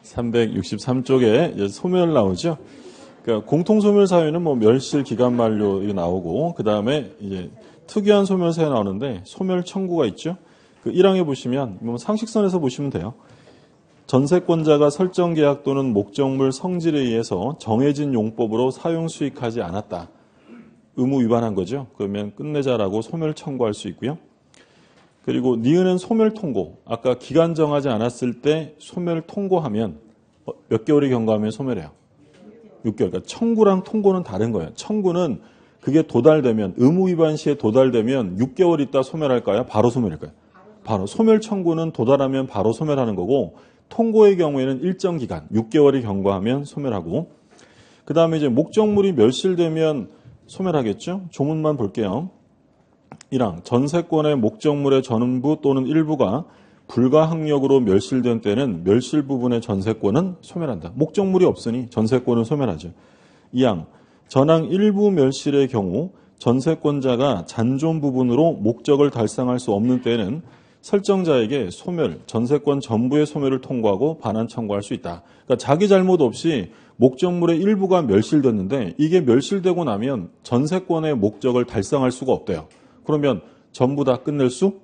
363쪽에 소멸 나오죠. 그러니까 공통소멸 사유는 뭐 멸실, 기간 만료 이거 나오고, 그 다음에 이제 특이한 소멸 사유 나오는데 소멸 청구가 있죠. 그 1항에 보시면 뭐 상식선에서 보시면 돼요. 전세권자가 설정 계약 또는 목적물 성질에 의해서 정해진 용법으로 사용 수익하지 않았다. 의무 위반한 거죠. 그러면 끝내자라고 소멸 청구할 수 있고요. 그리고 니은은 소멸 통고. 아까 기간 정하지 않았을 때 소멸 통고하면 몇 개월이 경과하면 소멸해요. 6개월. 그러니까 청구랑 통고는 다른 거예요. 청구는 그게 도달되면, 의무 위반 시에 도달되면 6개월 있다 소멸할까요? 바로 소멸할까요? 바로. 소멸 청구는 도달하면 바로 소멸하는 거고, 통고의 경우에는 일정 기간, 6개월이 경과하면 소멸하고, 그 다음에 이제 목적물이 멸실되면 소멸하겠죠? 조문만 볼게요. 1항, 전세권의 목적물의 전부 또는 일부가 불가항력으로 멸실된 때는 멸실 부분의 전세권은 소멸한다. 목적물이 없으니 전세권은 소멸하죠. 2항, 전항 일부 멸실의 경우 전세권자가 잔존 부분으로 목적을 달성할 수 없는 때는 설정자에게 소멸, 전세권 전부의 소멸을 통고하고 반환 청구할 수 있다. 그러니까 자기 잘못 없이 목적물의 일부가 멸실됐는데 이게 멸실되고 나면 전세권의 목적을 달성할 수가 없대요. 그러면 전부 다 끝낼 수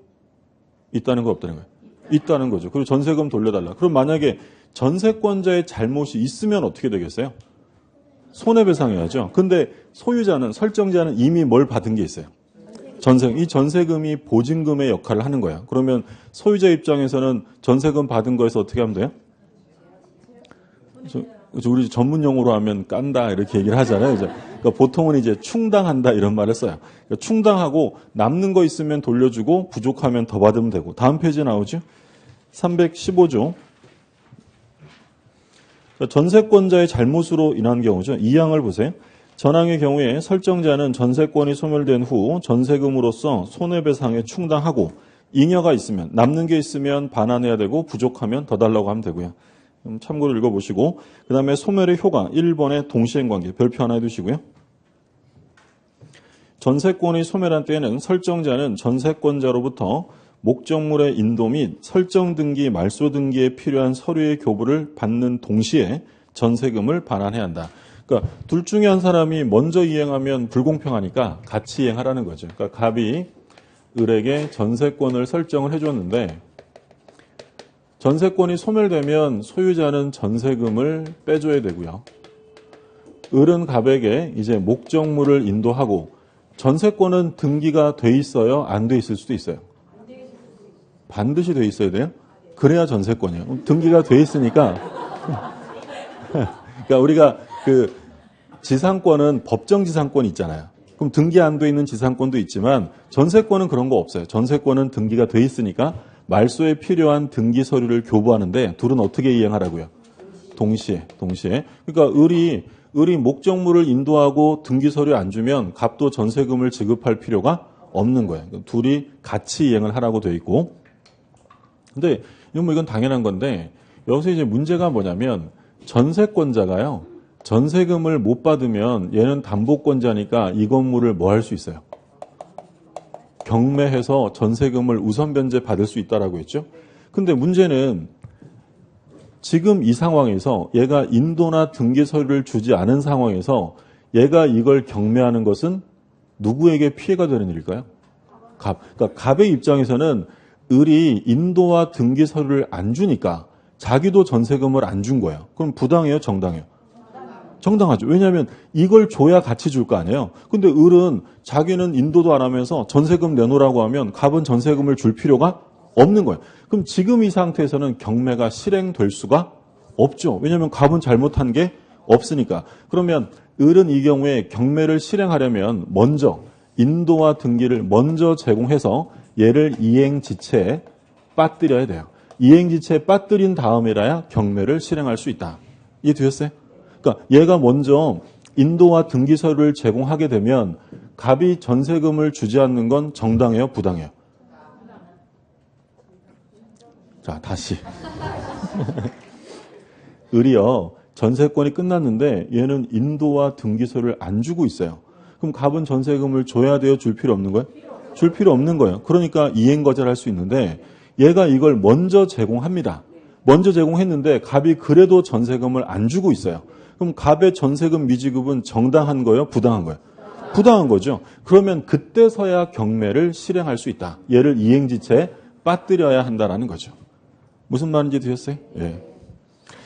있다는 거 없다는 거예요? 있다는 거죠. 그리고 전세금 돌려달라. 그럼 만약에 전세권자의 잘못이 있으면 어떻게 되겠어요? 손해배상해야죠. 근데 소유자는, 설정자는 이미 뭘 받은 게 있어요? 이 전세금이 보증금의 역할을 하는 거야. 그러면 소유자 입장에서는 전세금 받은 거에서 어떻게 하면 돼요? 우리 전문 용어로 하면 깐다 이렇게 얘기를 하잖아요. 그러니까 보통은 이제 충당한다 이런 말을 써요. 그러니까 충당하고 남는 거 있으면 돌려주고 부족하면 더 받으면 되고. 다음 페이지에 나오죠. 315조. 전세권자의 잘못으로 인한 경우죠. 2항을 보세요. 전항의 경우에 설정자는 전세권이 소멸된 후 전세금으로서 손해배상에 충당하고 잉여가 있으면, 남는 게 있으면 반환해야 되고 부족하면 더 달라고 하면 되고요. 참고로 읽어보시고, 그 다음에 소멸의 효과 1번의 동시행관계 별표 하나 해두시고요. 전세권이 소멸한 때에는 설정자는 전세권자로부터 목적물의 인도 및 설정 등기, 말소 등기에 필요한 서류의 교부를 받는 동시에 전세금을 반환해야 한다. 그러니까 둘 중에 한 사람이 먼저 이행하면 불공평하니까 같이 이행하라는 거죠. 그러니까 갑이 을에게 전세권을 설정을 해줬는데 전세권이 소멸되면 소유자는 전세금을 빼줘야 되고요. 을은 갑에게 이제 목적물을 인도하고, 전세권은 등기가 돼 있어요? 안 돼 있을 수도 있어요? 반드시 돼 있어야 돼요? 그래야 전세권이에요. 등기가 돼 있으니까. 그러니까 우리가 그 지상권은 법정 지상권이 있잖아요. 그럼 등기 안 돼 있는 지상권도 있지만 전세권은 그런 거 없어요. 전세권은 등기가 돼 있으니까 말소에 필요한 등기 서류를 교부하는데 둘은 어떻게 이행하라고요? 동시에. 그러니까 을이 목적물을 인도하고 등기 서류 안 주면 갑도 전세금을 지급할 필요가 없는 거예요. 둘이 같이 이행을 하라고 돼 있고. 근데 이건 당연한 건데 여기서 이제 문제가 뭐냐면 전세권자가요. 전세금을 못 받으면 얘는 담보권자니까 이 건물을 뭐 할 수 있어요? 경매해서 전세금을 우선 변제 받을 수 있다라고 했죠. 근데 문제는 지금 이 상황에서 얘가 인도나 등기 서류를 주지 않은 상황에서 얘가 이걸 경매하는 것은 누구에게 피해가 되는 일일까요? 갑. 그러니까 갑의 입장에서는 을이 인도와 등기 서류를 안 주니까 자기도 전세금을 안 준 거예요. 그럼 부당해요? 정당해요? 정당하죠. 왜냐하면 이걸 줘야 같이 줄 거 아니에요. 근데 을은 자기는 인도도 안 하면서 전세금 내놓으라고 하면 갑은 전세금을 줄 필요가 없는 거예요. 그럼 지금 이 상태에서는 경매가 실행될 수가 없죠. 왜냐하면 갑은 잘못한 게 없으니까. 그러면 을은 이 경우에 경매를 실행하려면 먼저 인도와 등기를 먼저 제공해서 얘를 이행지체에 빠뜨려야 돼요. 이행지체에 빠뜨린 다음이라야 경매를 실행할 수 있다. 이해되셨어요? 그러니까 얘가 먼저 인도와 등기 서류를 제공하게 되면 갑이 전세금을 주지 않는 건 정당해요? 부당해요? 자, 다시. 을이요. 전세권이 끝났는데 얘는 인도와 등기 서류를 안 주고 있어요. 그럼 갑은 전세금을 줘야 돼요? 줄 필요 없는 거예요? 줄 필요 없는 거예요. 그러니까 이행 거절할 수 있는데 얘가 이걸 먼저 제공합니다. 먼저 제공했는데 갑이 그래도 전세금을 안 주고 있어요. 그럼 갑의 전세금 미지급은 정당한 거예요? 부당한 거예요? 부당한 거죠. 그러면 그때서야 경매를 실행할 수 있다. 얘를 이행지체에 빠뜨려야 한다라는 거죠. 무슨 말인지 드셨어요? 예.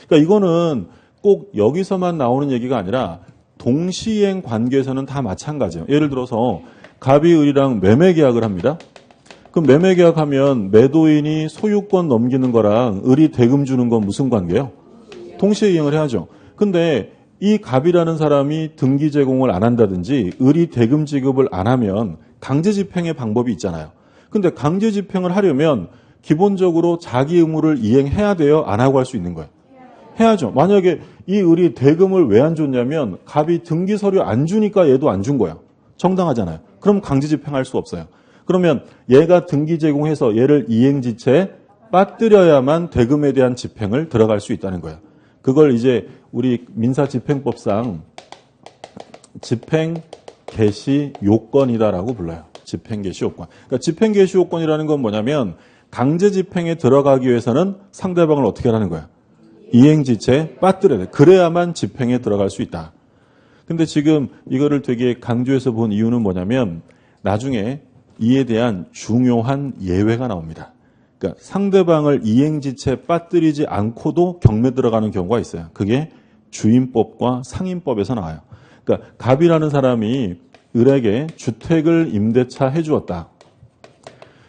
그러니까 이거는 꼭 여기서만 나오는 얘기가 아니라 동시행 관계에서는 다 마찬가지예요. 예를 들어서 갑이 을이랑 매매 계약을 합니다. 그럼 매매 계약하면 매도인이 소유권 넘기는 거랑 을이 대금 주는 건 무슨 관계예요? 동시에 이행을 해야죠. 근데 이 갑이라는 사람이 등기 제공을 안 한다든지 을이 대금 지급을 안 하면 강제 집행의 방법이 있잖아요. 근데 강제 집행을 하려면 기본적으로 자기 의무를 이행해야 돼요? 안 하고 할 수 있는 거예요? 해야죠. 만약에 이 을이 대금을 왜 안 줬냐면 갑이 등기 서류 안 주니까 얘도 안 준 거예요. 정당하잖아요. 그럼 강제 집행할 수 없어요. 그러면 얘가 등기 제공해서 얘를 이행지체에 빠뜨려야만 대금에 대한 집행을 들어갈 수 있다는 거예요. 그걸 이제 우리 민사집행법상 집행개시요건이다라고 불러요. 집행개시요건. 그러니까 집행개시요건이라는 건 뭐냐면 강제 집행에 들어가기 위해서는 상대방을 어떻게 하라는 거예요? 이행지체에 빠뜨려야 돼. 그래야만 집행에 들어갈 수 있다. 근데 지금 이거를 되게 강조해서 본 이유는 뭐냐면 나중에 이에 대한 중요한 예외가 나옵니다. 그러니까 상대방을 이행지체에 빠뜨리지 않고도 경매 들어가는 경우가 있어요. 그게 주임법과 상임법에서 나와요. 그러니까 갑이라는 사람이 을에게 주택을 임대차 해주었다.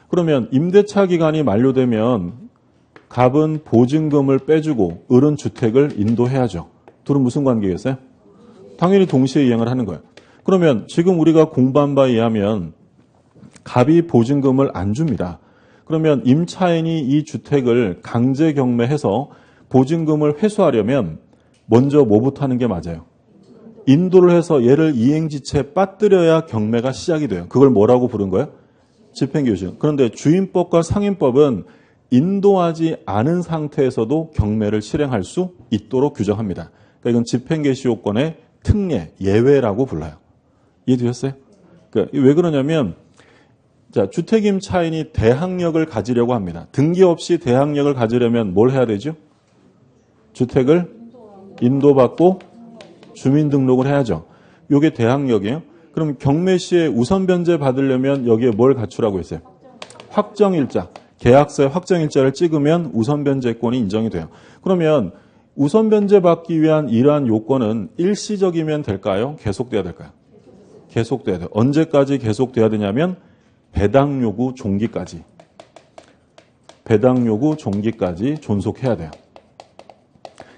그러면 임대차 기간이 만료되면 갑은 보증금을 빼주고 을은 주택을 인도해야죠. 둘은 무슨 관계겠어요? 당연히 동시에 이행을 하는 거예요. 그러면 지금 우리가 공부한 바에 의하면 갑이 보증금을 안 줍니다. 그러면 임차인이 이 주택을 강제 경매해서 보증금을 회수하려면 먼저 뭐부터 하는 게 맞아요? 인도를 해서 얘를 이행지체에 빠뜨려야 경매가 시작이 돼요. 그걸 뭐라고 부른 거예요? 집행개시. 그런데 주임법과 상임법은 인도하지 않은 상태에서도 경매를 실행할 수 있도록 규정합니다. 그러니까 이건 집행개시요건의 특례, 예외라고 불러요. 이해되셨어요? 그러니까 왜 그러냐면 자, 주택임차인이 대항력을 가지려고 합니다. 등기 없이 대항력을 가지려면 뭘 해야 되죠? 주택을 인도받고 주민등록을 해야죠. 이게 대항력이에요. 그럼 경매 시에 우선 변제 받으려면 여기에 뭘 갖추라고 했어요? 확정일자. 계약서에 확정일자를 찍으면 우선 변제권이 인정이 돼요. 그러면 우선 변제 받기 위한 이러한 요건은 일시적이면 될까요? 계속돼야 될까요? 계속돼야 돼요. 언제까지 계속돼야 되냐면 배당 요구 종기까지. 배당 요구 종기까지 존속해야 돼요.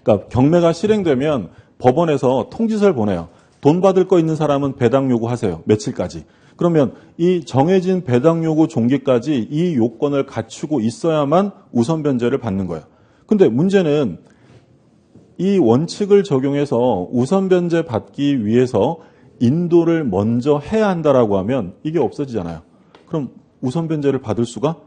그러니까 경매가 실행되면 법원에서 통지서를 보내요. 돈 받을 거 있는 사람은 배당 요구하세요. 며칠까지. 그러면 이 정해진 배당 요구 종기까지 이 요건을 갖추고 있어야만 우선 변제를 받는 거예요. 근데 문제는 이 원칙을 적용해서 우선 변제 받기 위해서 인도를 먼저 해야 한다라고 하면 이게 없어지잖아요. 그럼 우선 변제를 받을 수가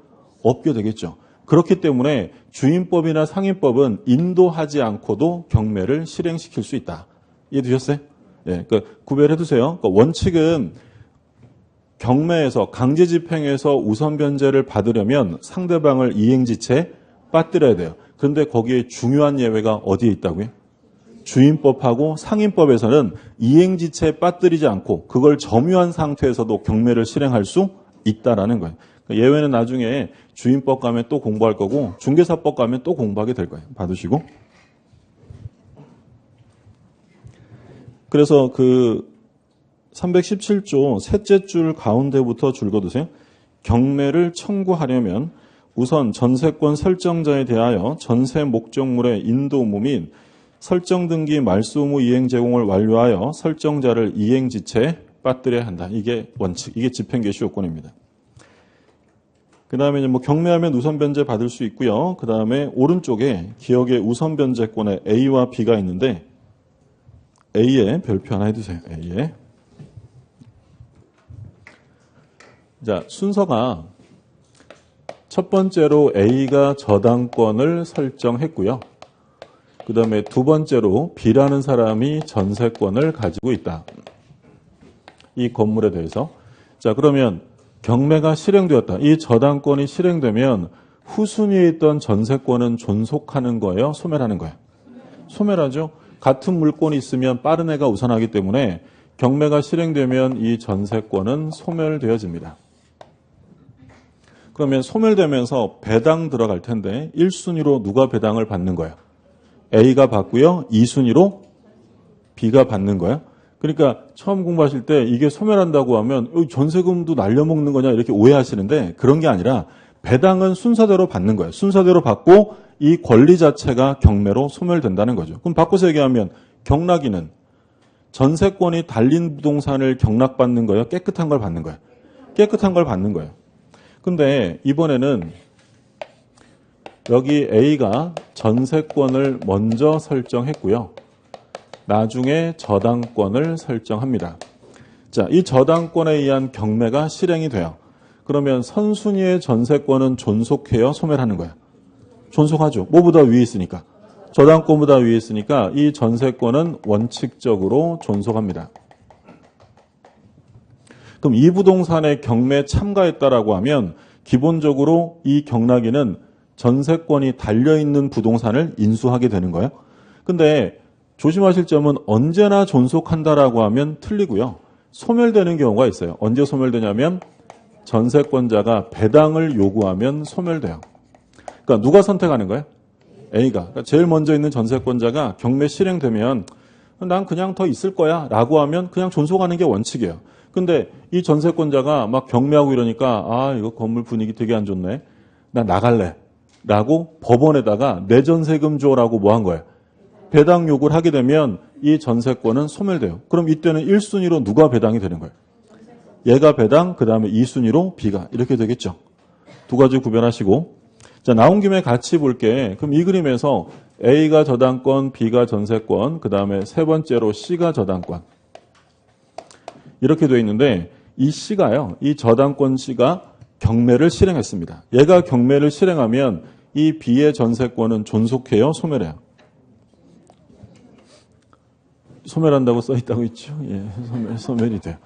없게 되겠죠. 그렇기 때문에 주임법이나 상임법은 인도하지 않고도 경매를 실행시킬 수 있다. 이해되셨어요? 예, 그러니까 구별해 두세요. 그러니까 원칙은 경매에서 강제 집행에서 우선 변제를 받으려면 상대방을 이행지체에 빠뜨려야 돼요. 그런데 거기에 중요한 예외가 어디에 있다고요? 주임법하고 상임법에서는 이행지체에 빠뜨리지 않고 그걸 점유한 상태에서도 경매를 실행할 수 있다라는 거예요. 그러니까 예외는 나중에 주임법 가면 또 공부할 거고 중개사법 가면 또 공부하게 될 거예요. 받으시고. 그래서 그 317조 셋째 줄 가운데부터 줄거두세요. 경매를 청구하려면 우선 전세권 설정자에 대하여 전세 목적물의 인도 의무 및 설정 등기 말소 의무 이행 제공을 완료하여 설정자를 이행지체에 빠뜨려야 한다. 이게 원칙, 이게 집행개시 요건입니다. 그 다음에 뭐 경매하면 우선 변제 받을 수 있고요. 그 다음에 오른쪽에 기억의 우선 변제권에 A와 B가 있는데 A에 별표 하나 해두세요. A에. 자, 순서가 첫 번째로 A가 저당권을 설정했고요. 그 다음에 두 번째로 B라는 사람이 전세권을 가지고 있다. 이 건물에 대해서. 자, 그러면 경매가 실행되었다. 이 저당권이 실행되면 후순위에 있던 전세권은 존속하는 거예요? 소멸하는 거예요? 소멸하죠. 같은 물건이 있으면 빠른 애가 우선하기 때문에 경매가 실행되면 이 전세권은 소멸되어집니다. 그러면 소멸되면서 배당 들어갈 텐데 1순위로 누가 배당을 받는 거예요? A가 받고요. 2순위로 B가 받는 거예요. 그러니까 처음 공부하실 때 이게 소멸한다고 하면 전세금도 날려먹는 거냐 이렇게 오해하시는데 그런 게 아니라 배당은 순서대로 받는 거예요. 순서대로 받고 이 권리 자체가 경매로 소멸된다는 거죠. 그럼 바꿔서 얘기하면 경락인은 전세권이 달린 부동산을 경락받는 거예요? 깨끗한 걸 받는 거예요? 깨끗한 걸 받는 거예요. 근데 이번에는 여기 A가 전세권을 먼저 설정했고요. 나중에 저당권을 설정합니다. 자, 이 저당권에 의한 경매가 실행이 돼요. 그러면 선순위의 전세권은 존속해요? 소멸하는 거예요? 존속하죠. 뭐보다 위에 있으니까. 저당권보다 위에 있으니까 이 전세권은 원칙적으로 존속합니다. 그럼 이 부동산에 경매에 참가했다라고 하면 기본적으로 이 경락인은 전세권이 달려있는 부동산을 인수하게 되는 거예요. 근데 조심하실 점은 언제나 존속한다라고 하면 틀리고요. 소멸되는 경우가 있어요. 언제 소멸되냐면 전세권자가 배당을 요구하면 소멸돼요. 그러니까 누가 선택하는 거예요? A가. 그러니까 제일 먼저 있는 전세권자가 경매 실행되면 난 그냥 더 있을 거야 라고 하면 그냥 존속하는 게 원칙이에요. 근데 이 전세권자가 막 경매하고 이러니까 아 이거 건물 분위기 되게 안 좋네. 나 나갈래. 라고 법원에다가 내 전세금 줘라고 뭐 한 거예요? 배당 요구를 하게 되면 이 전세권은 소멸돼요. 그럼 이때는 1순위로 누가 배당이 되는 거예요? 얘가 배당, 그 다음에 2순위로 B가 이렇게 되겠죠. 두 가지 구별하시고 자 나온 김에 같이 볼게. 그럼 이 그림에서 A가 저당권, B가 전세권, 그 다음에 세 번째로 C가 저당권 이렇게 돼 있는데 이 C가요. 이 저당권 C가 경매를 실행했습니다. 얘가 경매를 실행하면 이 B의 전세권은 존속해요? 소멸해요? 소멸한다고 써있다고 있죠. 예, 소멸이 돼요.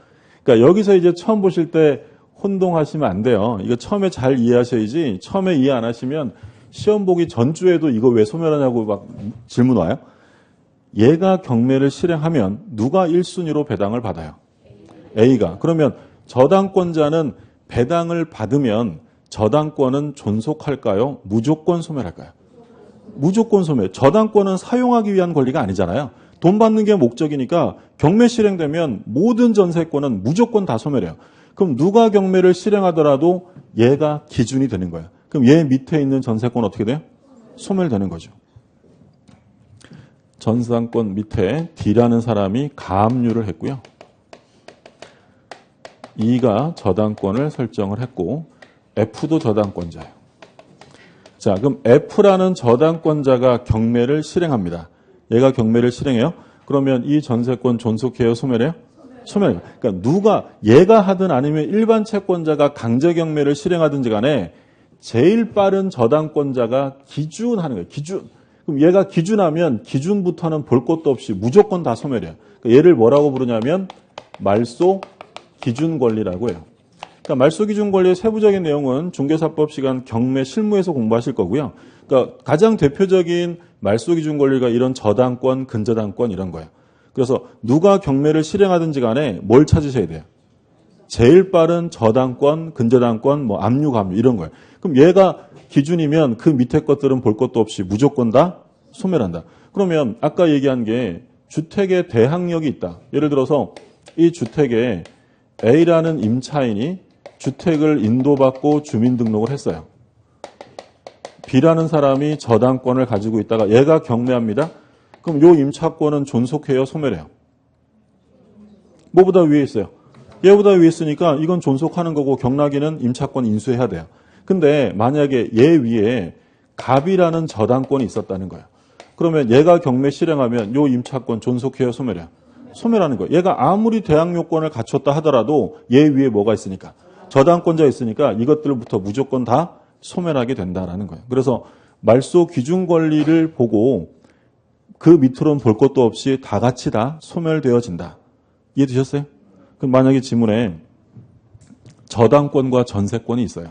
그러니까 여기서 이제 처음 보실 때 혼동하시면 안 돼요. 이거 처음에 잘 이해하셔야지 처음에 이해 안 하시면 시험 보기 전주에도 이거 왜 소멸하냐고 막 질문 와요. 얘가 경매를 실행하면 누가 1순위로 배당을 받아요? A가. 그러면 저당권자는 배당을 받으면 저당권은 존속할까요? 무조건 소멸할까요? 무조건 소멸. 저당권은 사용하기 위한 권리가 아니잖아요. 돈 받는 게 목적이니까 경매 실행되면 모든 전세권은 무조건 다 소멸해요. 그럼 누가 경매를 실행하더라도 얘가 기준이 되는 거예요. 그럼 얘 밑에 있는 전세권 어떻게 돼요? 소멸되는 거죠. 전세권 밑에 D라는 사람이 가압류를 했고요. E가 저당권을 설정을 했고 F도 저당권자예요. 자, 그럼 F라는 저당권자가 경매를 실행합니다. 얘가 경매를 실행해요. 그러면 이 전세권 존속해요? 소멸해요? 소멸해요. 그러니까 누가 얘가 하든 아니면 일반 채권자가 강제 경매를 실행하든지 간에 제일 빠른 저당권자가 기준하는 거예요. 기준. 그럼 얘가 기준하면 기준부터는 볼 것도 없이 무조건 다 소멸해요. 그러니까 얘를 뭐라고 부르냐면 말소 기준 권리라고 해요. 그러니까 말소 기준 권리의 세부적인 내용은 중개사법 시간 경매 실무에서 공부하실 거고요. 그러니까 가장 대표적인 말소 기준 권리가 이런 저당권, 근저당권 이런 거예요. 그래서 누가 경매를 실행하든지 간에 뭘 찾으셔야 돼요? 제일 빠른 저당권, 근저당권, 뭐 압류, 감류 이런 거예요. 그럼 얘가 기준이면 그 밑에 것들은 볼 것도 없이 무조건 다 소멸한다. 그러면 아까 얘기한 게 주택에 대항력이 있다. 예를 들어서 이 주택에 A라는 임차인이 주택을 인도받고 주민등록을 했어요. B라는 사람이 저당권을 가지고 있다가 얘가 경매합니다. 그럼 요 임차권은 존속해요? 소멸해요? 뭐보다 위에 있어요? 얘보다 위에 있으니까 이건 존속하는 거고 경락인은 임차권 인수해야 돼요. 근데 만약에 얘 위에 갑이라는 저당권이 있었다는 거예요. 그러면 얘가 경매 실행하면 요 임차권 존속해요? 소멸해요? 소멸하는 거예요. 얘가 아무리 대항 요건을 갖췄다 하더라도 얘 위에 뭐가 있으니까 저당권자 있으니까 이것들부터 무조건 다 소멸하게 된다라는 거예요. 그래서 말소 기준 권리를 보고 그 밑으로는 볼 것도 없이 다 같이 다 소멸되어진다. 이해되셨어요? 그럼 만약에 지문에 저당권과 전세권이 있어요.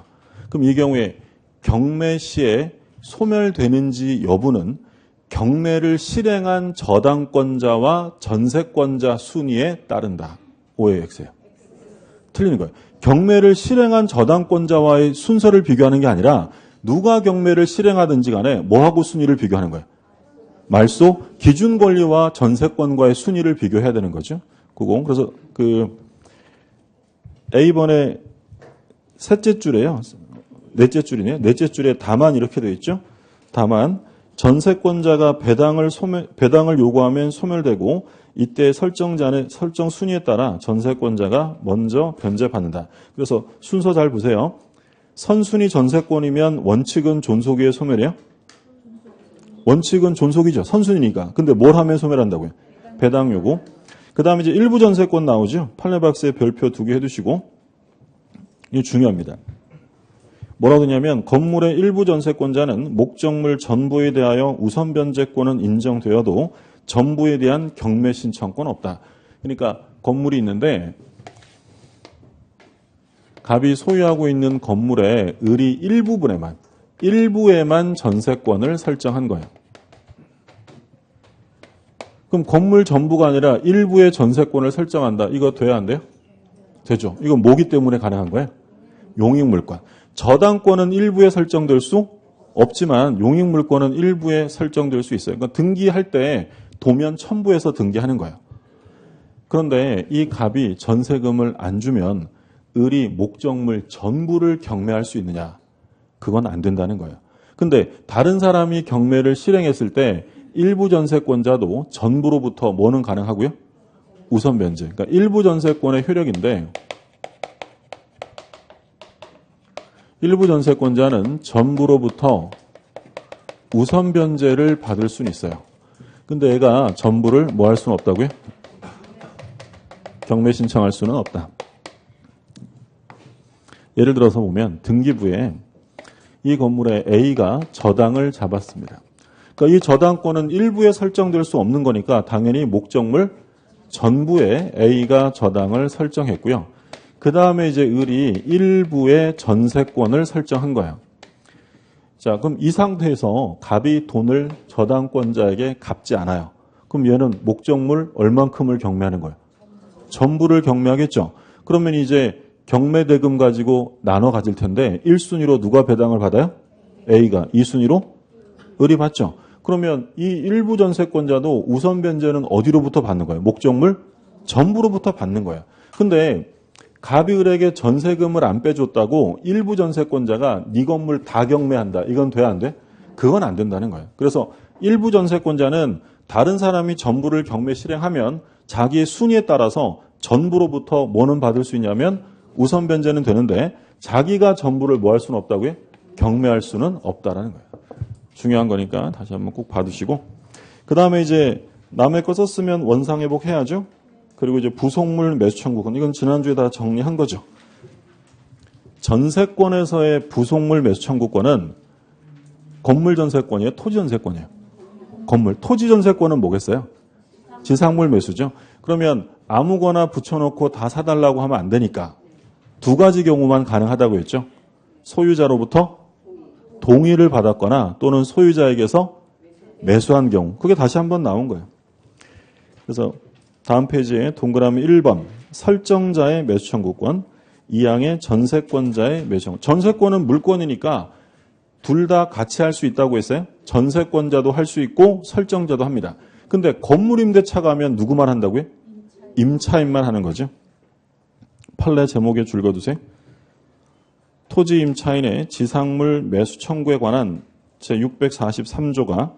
그럼 이 경우에 경매 시에 소멸되는지 여부는 경매를 실행한 저당권자와 전세권자 순위에 따른다. 오해의 X예요. 틀리는 거예요. 경매를 실행한 저당권자와의 순서를 비교하는 게 아니라 누가 경매를 실행하든지 간에 뭐하고 순위를 비교하는 거예요. 말소 기준 권리와 전세권과의 순위를 비교해야 되는 거죠. 그래서 A번에 셋째 줄에요. 넷째 줄이네요. 넷째 줄에 다만 이렇게 되어 있죠. 다만 전세권자가 배당을 요구하면 소멸되고 이때 설정 순위에 따라 전세권자가 먼저 변제받는다. 그래서 순서 잘 보세요. 선순위 전세권이면 원칙은 존속위의 소멸이에요? 원칙은 존속이죠. 선순위니까. 근데 뭘 하면 소멸한다고요? 배당 요구. 그 다음에 이제 일부 전세권 나오죠. 판례박스에 별표 2개 해두시고. 이게 중요합니다. 뭐라고 되냐면 건물의 일부 전세권자는 목적물 전부에 대하여 우선 변제권은 인정되어도 전부에 대한 경매 신청권 없다. 그러니까 건물이 있는데 갑이 소유하고 있는 건물의 을이 일부에만 전세권을 설정한 거예요. 그럼 건물 전부가 아니라 일부의 전세권을 설정한다. 이거 돼야 안 돼요? 되죠. 이건 뭐기 때문에 가능한 거예요? 용익물권. 저당권은 일부에 설정될 수 없지만 용익물권은 일부에 설정될 수 있어요. 그러니까 등기할 때 도면 첨부해서 등기하는 거예요. 그런데 이 갑이 전세금을 안 주면 을이 목적물 전부를 경매할 수 있느냐? 그건 안 된다는 거예요. 근데 다른 사람이 경매를 실행했을 때 일부 전세권자도 전부로부터 뭐는 가능하고요? 우선 변제. 그러니까 일부 전세권의 효력인데 일부 전세권자는 전부로부터 우선 변제를 받을 수는 있어요. 근데 얘가 전부를 뭐 할 수는 없다고요? 경매 신청할 수는 없다. 예를 들어서 보면 등기부에 이 건물에 A가 저당을 잡았습니다. 그러니까 이 저당권은 일부에 설정될 수 없는 거니까 당연히 목적물 전부에 A가 저당을 설정했고요. 그 다음에 이제 을이 일부의 전세권을 설정한 거예요. 자, 그럼 이 상태에서 갑이 돈을 저당권자에게 갚지 않아요. 그럼 얘는 목적물 얼만큼을 경매하는 거예요? 전부를 경매하겠죠. 그러면 이제 경매대금 가지고 나눠 가질 텐데 1순위로 누가 배당을 받아요? A가. 2순위로 을이 받죠. 그러면 이 일부 전세권자도 우선 변제는 어디로부터 받는 거예요? 목적물 전부로부터 받는 거예요. 근데 갑이 을에게 전세금을 안 빼줬다고 일부 전세권자가 네 건물 다 경매한다. 이건 돼 안 돼? 그건 안 된다는 거예요. 그래서 일부 전세권자는 다른 사람이 전부를 경매 실행하면 자기의 순위에 따라서 전부로부터 뭐는 받을 수 있냐면 우선 변제는 되는데 자기가 전부를 뭐 할 수는 없다고요? 경매할 수는 없다라는 거예요. 중요한 거니까 다시 한번 꼭 봐두시고 그 다음에 이제 남의 거 썼으면 원상회복 해야죠. 그리고 이제 부속물 매수 청구권 이건 지난주에 다 정리한 거죠. 전세권에서의 부속물 매수 청구권은 건물 전세권이에요? 토지 전세권이에요? 건물. 토지 전세권은 뭐겠어요? 지상물 매수죠. 그러면 아무거나 붙여놓고 다 사달라고 하면 안 되니까 두 가지 경우만 가능하다고 했죠. 소유자로부터 동의를 받았거나 또는 소유자에게서 매수한 경우. 그게 다시 한번 나온 거예요. 그래서 다음 페이지에 동그라미 1번 설정자의 매수 청구권 2항의 전세권자의 매수 청구권. 전세권은 물권이니까 둘 다 같이 할 수 있다고 했어요. 전세권자도 할 수 있고 설정자도 합니다. 근데 건물임대차 가면 누구만 한다고요? 임차인만 하는 거죠. 판례 제목에 줄 그어두세요. 토지 임차인의 지상물 매수 청구에 관한 제643조가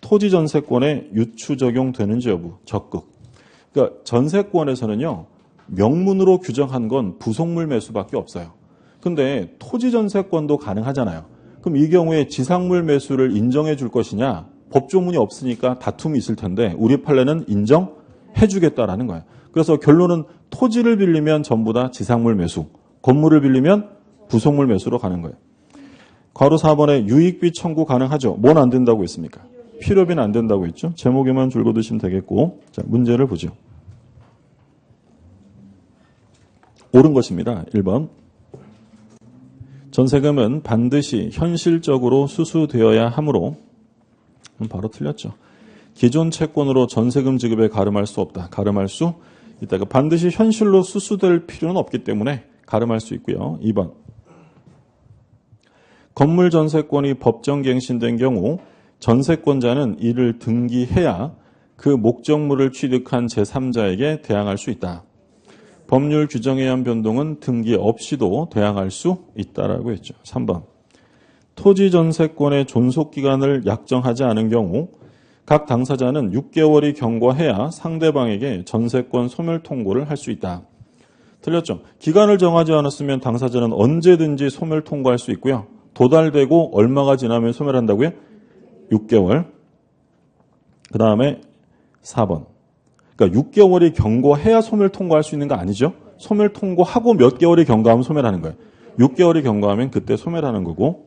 토지 전세권에 유추 적용되는지 여부 적극. 그러니까 전세권에서는요. 명문으로 규정한 건 부속물 매수밖에 없어요. 근데 토지 전세권도 가능하잖아요. 그럼 이 경우에 지상물 매수를 인정해 줄 것이냐? 법조문이 없으니까 다툼이 있을 텐데 우리 판례는 인정해 주겠다라는 거예요. 그래서 결론은 토지를 빌리면 전부 다 지상물 매수, 건물을 빌리면 부속물 매수로 가는 거예요. 괄호 4번에 유익비 청구 가능하죠. 뭔 안 된다고 했습니까? 필요비는 안 된다고 했죠. 제목에만 줄거 두시면 되겠고 자 문제를 보죠. 옳은 것입니다. 1번. 전세금은 반드시 현실적으로 수수되어야 하므로 바로 틀렸죠. 기존 채권으로 전세금 지급에 가름할 수 없다. 가름할 수 있다. 반드시 현실로 수수될 필요는 없기 때문에 가름할 수 있고요. 2번. 건물 전세권이 법정갱신된 경우 전세권자는 이를 등기해야 그 목적물을 취득한 제3자에게 대항할 수 있다. 법률 규정에 의한 변동은 등기 없이도 대항할 수 있다라고 했죠. 3번. 토지 전세권의 존속기간을 약정하지 않은 경우 각 당사자는 6개월이 경과해야 상대방에게 전세권 소멸 통고를 할 수 있다. 틀렸죠. 기간을 정하지 않았으면 당사자는 언제든지 소멸 통고할 수 있고요. 도달되고 얼마가 지나면 소멸한다고요? 6개월. 그 다음에 4번. 그러니까 6개월이 경과해야 소멸 통고할 수 있는 거 아니죠? 소멸 통고하고 몇 개월이 경과하면 소멸하는 거예요. 6개월이 경과하면 그때 소멸하는 거고.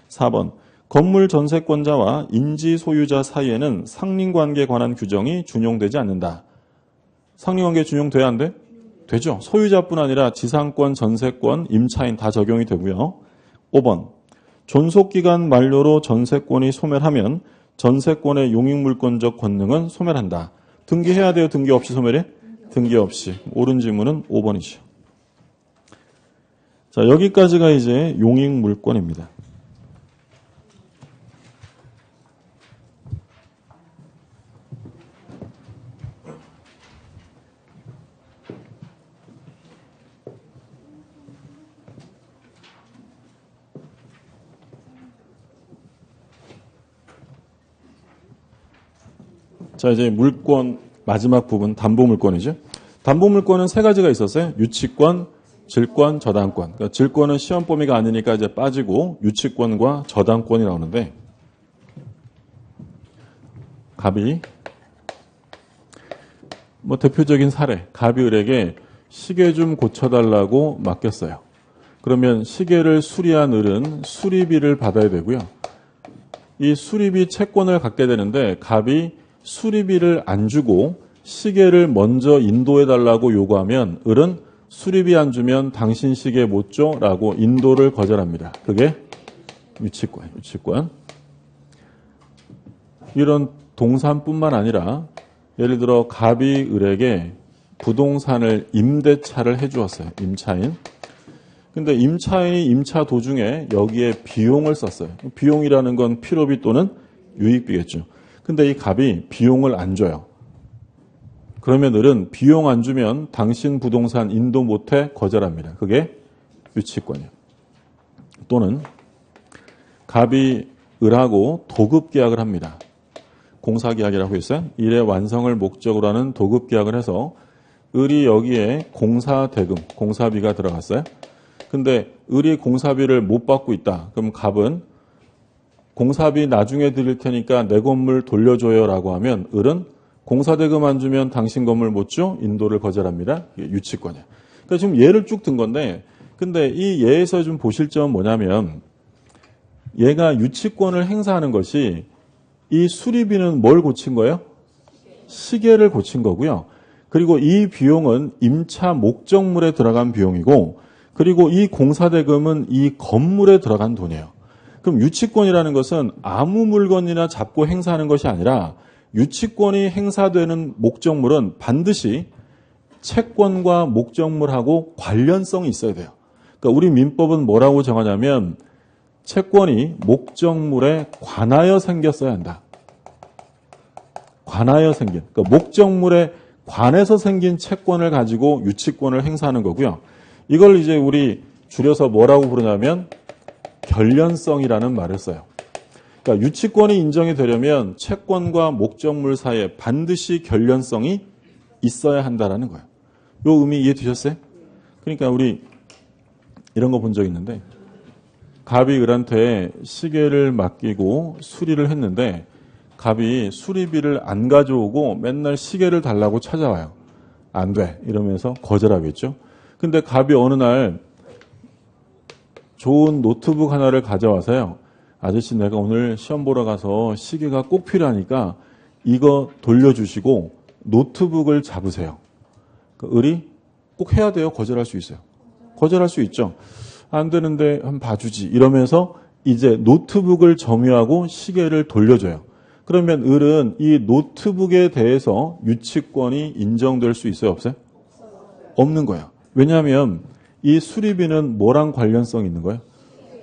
4번. 건물 전세권자와 인지 소유자 사이에는 상린관계에 관한 규정이 준용되지 않는다. 상린관계 준용돼야 안 돼? 되죠. 소유자뿐 아니라 지상권, 전세권, 임차인 다 적용이 되고요. 5번. 존속기간 만료로 전세권이 소멸하면 전세권의 용익물권적 권능은 소멸한다. 등기해야 돼요? 등기 없이 소멸해? 등기 없이. 옳은 질문은 5번이죠. 자, 여기까지가 이제 용익물권입니다. 자, 이제 물권 마지막 부분 담보물권이죠. 담보물권은 세 가지가 있었어요. 유치권, 질권, 저당권. 그러니까 질권은 시험 범위가 아니니까 이제 빠지고 유치권과 저당권이 나오는데 갑이 대표적인 사례, 갑이 을에게 시계 좀 고쳐달라고 맡겼어요. 그러면 시계를 수리한 을은 수리비를 받아야 되고요. 이 수리비 채권을 갖게 되는데 갑이 수리비를 안 주고 시계를 먼저 인도해달라고 요구하면 을은 수리비 안 주면 당신 시계 못 줘 라고 인도를 거절합니다. 그게 유치권. 이런 동산뿐만 아니라 예를 들어 갑이 을에게 부동산을 임대차를 해주었어요. 임차인. 근데 임차인이 임차 도중에 여기에 비용을 썼어요. 비용이라는 건 필요비 또는 유익비겠죠. 근데 이 갑이 비용을 안 줘요. 그러면 을은 비용 안 주면 당신 부동산 인도 못해 거절합니다. 그게 유치권이에요. 또는 갑이 을하고 도급계약을 합니다. 공사계약이라고 했어요. 일의 완성을 목적으로 하는 도급계약을 해서 을이 여기에 공사대금, 공사비가 들어갔어요. 근데 을이 공사비를 못 받고 있다. 그럼 갑은 공사비 나중에 드릴 테니까 내 건물 돌려줘요 라고 하면 을은 공사대금 안 주면 당신 건물 못 줘? 인도를 거절합니다. 유치권이에요. 그러니까 지금 예를 쭉 든 건데 근데 이 예에서 좀 보실 점은 뭐냐면 얘가 유치권을 행사하는 것이 이 수리비는 뭘 고친 거예요? 시계를 고친 거고요. 그리고 이 비용은 임차 목적물에 들어간 비용이고 그리고 이 공사대금은 이 건물에 들어간 돈이에요. 그럼 유치권이라는 것은 아무 물건이나 잡고 행사하는 것이 아니라 유치권이 행사되는 목적물은 반드시 채권과 목적물하고 관련성이 있어야 돼요. 그러니까 우리 민법은 뭐라고 정하냐면 채권이 목적물에 관하여 생겼어야 한다. 관하여 생긴. 그러니까 목적물에 관해서 생긴 채권을 가지고 유치권을 행사하는 거고요. 이걸 이제 우리 줄여서 뭐라고 부르냐면 결련성이라는 말을 써요. 그러니까 유치권이 인정이 되려면 채권과 목적물 사이에 반드시 결련성이 있어야 한다라는 거예요. 요 의미 이해되셨어요? 그러니까 우리 이런 거 본 적 있는데 갑이 을한테 시계를 맡기고 수리를 했는데 갑이 수리비를 안 가져오고 맨날 시계를 달라고 찾아와요. 안 돼. 이러면서 거절하겠죠. 근데 갑이 어느 날 좋은 노트북 하나를 가져와서요. 아저씨 내가 오늘 시험 보러 가서 시계가 꼭 필요하니까 이거 돌려주시고 노트북을 잡으세요. 그 을이 꼭 해야 돼요? 거절할 수 있어요? 거절할 수 있죠. 안 되는데 한번 봐주지. 이러면서 이제 노트북을 점유하고 시계를 돌려줘요. 그러면 을은 이 노트북에 대해서 유치권이 인정될 수 있어요? 없어요? 없는 거예요. 왜냐하면 이 수리비는 뭐랑 관련성이 있는 거예요?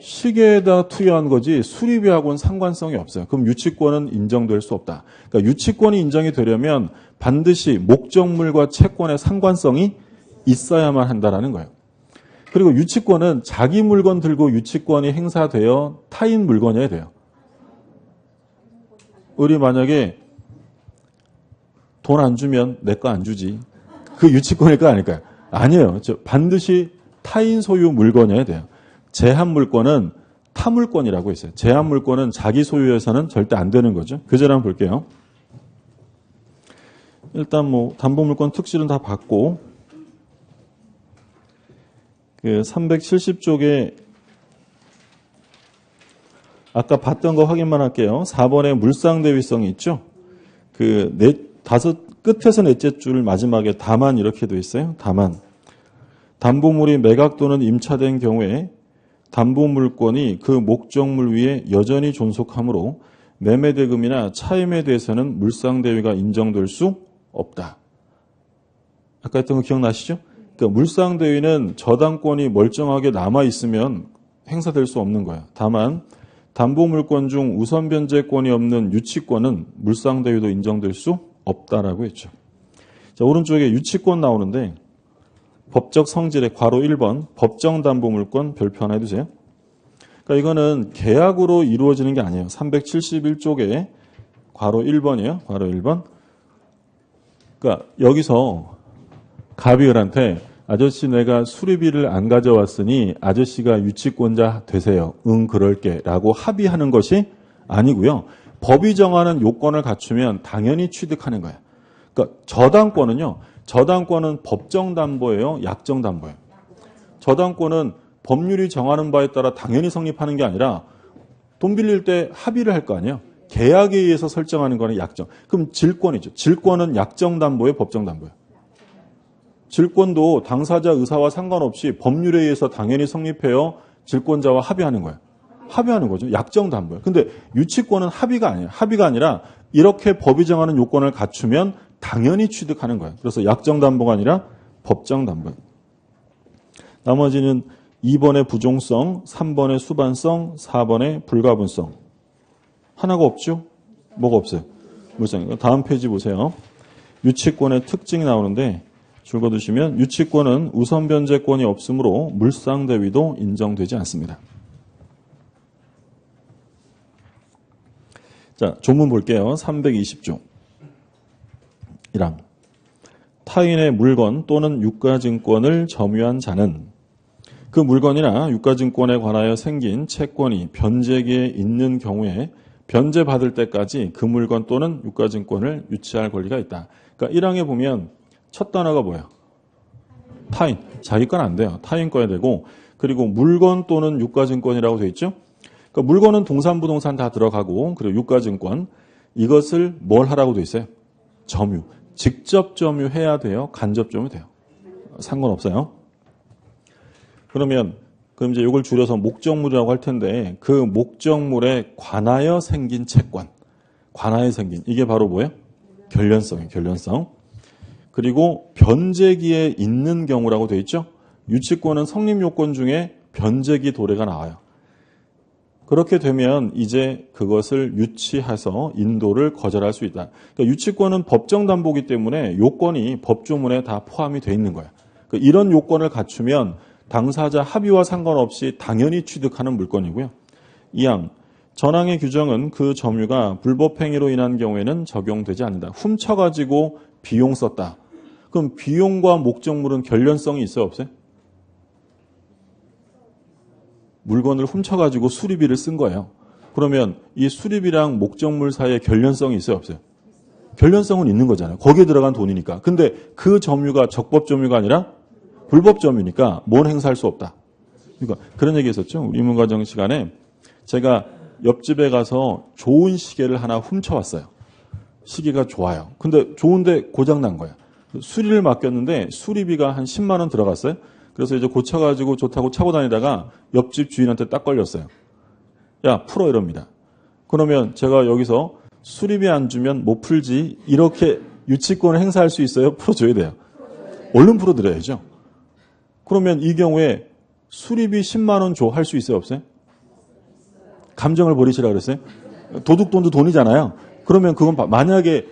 시계에다 투여한 거지 수리비하고는 상관성이 없어요. 그럼 유치권은 인정될 수 없다. 그러니까 유치권이 인정이 되려면 반드시 목적물과 채권의 상관성이 있어야만 한다라는 거예요. 그리고 유치권은 자기 물건 들고 유치권이 행사되어 타인 물건이어야 돼요. 우리 만약에 돈 안 주면 내 거 안 주지. 그 유치권일까 아닐까요? 아니에요. 반드시 타인 소유 물건이어야 돼요. 제한 물권은 타 물권이라고 있어요. 제한 물권은 자기 소유에서는 절대 안 되는 거죠. 교재를 한번 볼게요. 일단 담보물권 특실은 다 봤고, 그 370쪽에 아까 봤던 거 확인만 할게요. 4번에 물상대위성이 있죠. 그 끝에서 넷째 줄 마지막에 다만 이렇게 돼 있어요. 다만 담보물이 매각 또는 임차된 경우에 담보물권이 그 목적물 위에 여전히 존속하므로 매매대금이나 차임에 대해서는 물상대위가 인정될 수 없다. 아까 했던 거 기억나시죠? 그러니까 물상대위는 저당권이 멀쩡하게 남아있으면 행사될 수 없는 거예요. 다만 담보물권 중 우선 변제권이 없는 유치권은 물상대위도 인정될 수 없다라고 했죠. 자, 오른쪽에 유치권 나오는데 법적 성질의 괄호 1번 법정담보물권 별표 하나 해두세요. 그러니까 이거는 계약으로 이루어지는 게 아니에요. 371쪽에 괄호 1번이에요. 괄호 1번. 그러니까 여기서 갑이 을한테 아저씨 내가 수리비를 안 가져왔으니 아저씨가 유치권자 되세요. 응 그럴게 라고 합의하는 것이 아니고요. 법이 정하는 요건을 갖추면 당연히 취득하는 거예요. 그러니까 저당권은 법정담보예요? 약정담보예요? 저당권은 법률이 정하는 바에 따라 당연히 성립하는 게 아니라 돈 빌릴 때 합의를 할 거 아니에요? 계약에 의해서 설정하는 거는 약정. 그럼 질권이죠. 질권은 약정담보예요? 법정담보예요? 질권도 당사자 의사와 상관없이 법률에 의해서 당연히 성립해요. 질권자와 합의하는 거예요. 합의하는 거죠. 약정담보예요. 근데 유치권은 합의가 아니에요. 합의가 아니라 이렇게 법이 정하는 요건을 갖추면 당연히 취득하는 거예요. 그래서 약정담보가 아니라 법정담보예요. 나머지는 2번의 부종성, 3번의 수반성, 4번의 불가분성. 하나가 없죠? 뭐가 없어요? 물상. 다음 페이지 보세요. 유치권의 특징이 나오는데 줄 거두시면 유치권은 우선 변제권이 없으므로 물상대위도 인정되지 않습니다. 자, 조문 볼게요. 320조. 1항. 타인의 물건 또는 유가증권을 점유한 자는 그 물건이나 유가증권에 관하여 생긴 채권이 변제기에 있는 경우에 변제받을 때까지 그 물건 또는 유가증권을 유치할 권리가 있다. 그러니까 1항에 보면 첫 단어가 뭐예요? 타인. 자기 건 안 돼요. 타인 거야 되고, 그리고 물건 또는 유가증권이라고 되어 있죠? 그러니까 물건은 동산부동산 다 들어가고, 그리고 유가증권, 이것을 뭘 하라고 되어 있어요? 점유. 직접 점유해야 돼요? 간접 점유 돼요? 상관없어요. 그럼 이제 이걸 줄여서 목적물이라고 할 텐데, 그 목적물에 관하여 생긴 채권. 관하여 생긴. 이게 바로 뭐예요? 결련성이에요. 결련성. 그리고 변제기에 있는 경우라고 되어 있죠. 유치권은 성립요건 중에 변제기 도래가 나와요. 그렇게 되면 이제 그것을 유치해서 인도를 거절할 수 있다. 그러니까 유치권은 법정담보기 때문에 요건이 법조문에 다 포함이 되어 있는 거예요. 그러니까 이런 요건을 갖추면 당사자 합의와 상관없이 당연히 취득하는 물건이고요. 2항. 전항의 규정은 그 점유가 불법행위로 인한 경우에는 적용되지 않는다. 훔쳐가지고 비용 썼다. 그럼 비용과 목적물은 결련성이 있어요? 없어요? 물건을 훔쳐가지고 수리비를 쓴 거예요. 그러면 이 수리비랑 목적물 사이에 결련성이 있어요? 없어요? 결련성은 있는 거잖아요. 거기에 들어간 돈이니까. 근데 그 점유가 적법 점유가 아니라 불법 점유니까 뭔 행사할 수 없다. 그러니까 그런 얘기 했었죠. 우리 인문과정 시간에 제가 옆집에 가서 좋은 시계를 하나 훔쳐왔어요. 시계가 좋아요. 근데 좋은데 고장난 거야. 수리를 맡겼는데 수리비가 한 10만 원 들어갔어요. 그래서 이제 고쳐가지고 좋다고 차고 다니다가 옆집 주인한테 딱 걸렸어요. 야, 풀어 이럽니다. 그러면 제가 여기서 수리비 안 주면 못 풀지 이렇게 유치권을 행사할 수 있어요? 풀어줘야 돼요. 얼른 풀어드려야죠. 그러면 이 경우에 수리비 10만 원 줘 할 수 있어요? 없어요? 감정을 버리시라 그랬어요? 도둑돈도 돈이잖아요. 그러면 그건 만약에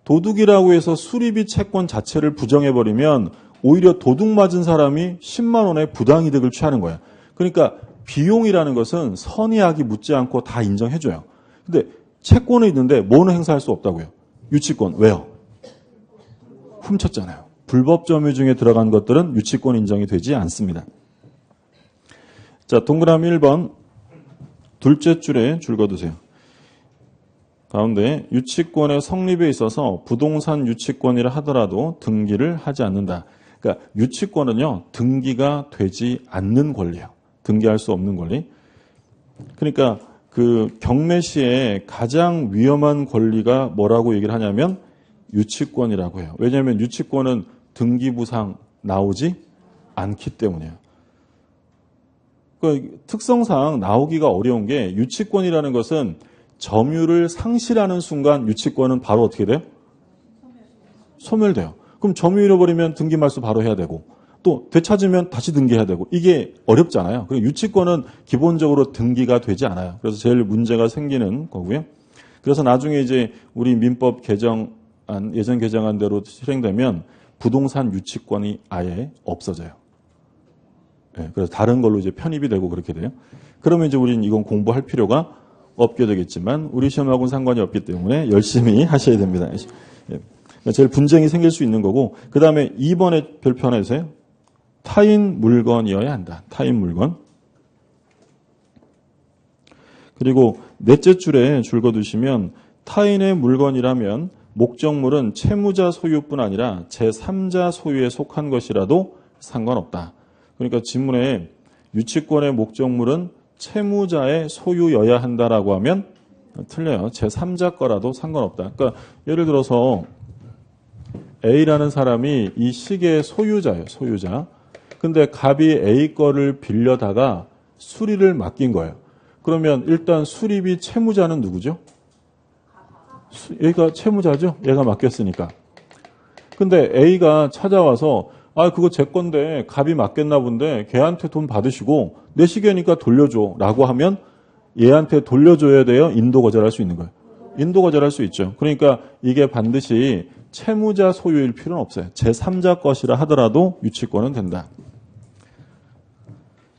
도둑이라고 해서 수리비 채권 자체를 부정해버리면 오히려 도둑 맞은 사람이 10만 원의 부당이득을 취하는 거예요. 그러니까 비용이라는 것은 선의악이 묻지 않고 다 인정해줘요. 근데 채권은 있는데 뭐는 행사할 수 없다고요? 유치권. 왜요? 훔쳤잖아요. 불법 점유 중에 들어간 것들은 유치권 인정이 되지 않습니다. 자, 동그라미 1번 둘째 줄에 줄 그어두세요. 가운데 유치권의 성립에 있어서 부동산 유치권이라 하더라도 등기를 하지 않는다. 그러니까 유치권은요, 등기가 되지 않는 권리예요. 등기할 수 없는 권리. 그러니까 그 경매시에 가장 위험한 권리가 뭐라고 얘기를 하냐면 유치권이라고 해요. 왜냐하면 유치권은 등기부상 나오지 않기 때문이에요. 그 특성상 나오기가 어려운 게 유치권이라는 것은 점유를 상실하는 순간 유치권은 바로 어떻게 돼요? 소멸돼요. 그럼 점유 잃어버리면 등기 말소 바로 해야 되고 또 되찾으면 다시 등기해야 되고 이게 어렵잖아요. 그리고 유치권은 기본적으로 등기가 되지 않아요. 그래서 제일 문제가 생기는 거고요. 그래서 나중에 이제 우리 민법 개정안 예전 개정안대로 실행되면 부동산 유치권이 아예 없어져요. 네, 그래서 다른 걸로 이제 편입이 되고 그렇게 돼요. 그러면 이제 우리는 이건 공부할 필요가 없게 되겠지만 우리 시험하고는 상관이 없기 때문에 열심히 하셔야 됩니다. 제일 분쟁이 생길 수 있는 거고 그 다음에 2번에 별표 하나 주세요. 타인 물건이어야 한다. 타인 물건. 그리고 넷째 줄에 줄 그어두시면 타인의 물건이라면 목적물은 채무자 소유뿐 아니라 제3자 소유에 속한 것이라도 상관없다. 그러니까 지문에 유치권의 목적물은 채무자의 소유여야 한다라고 하면 틀려요. 제3자 거라도 상관없다. 그러니까 예를 들어서 A라는 사람이 이 시계의 소유자예요. 소유자. 근데 갑이 A 거를 빌려다가 수리를 맡긴 거예요. 그러면 일단 수리비 채무자는 누구죠? 얘가 채무자죠? 얘가 맡겼으니까. 근데 A가 찾아와서 그거 제 건데 갑이 맡겼나 본데 걔한테 돈 받으시고 내 시계니까 돌려줘 라고 하면 얘한테 돌려줘야 돼요? 인도 거절할 수 있는 거예요. 인도 거절할 수 있죠. 그러니까 이게 반드시 채무자 소유일 필요는 없어요. 제3자 것이라 하더라도 유치권은 된다.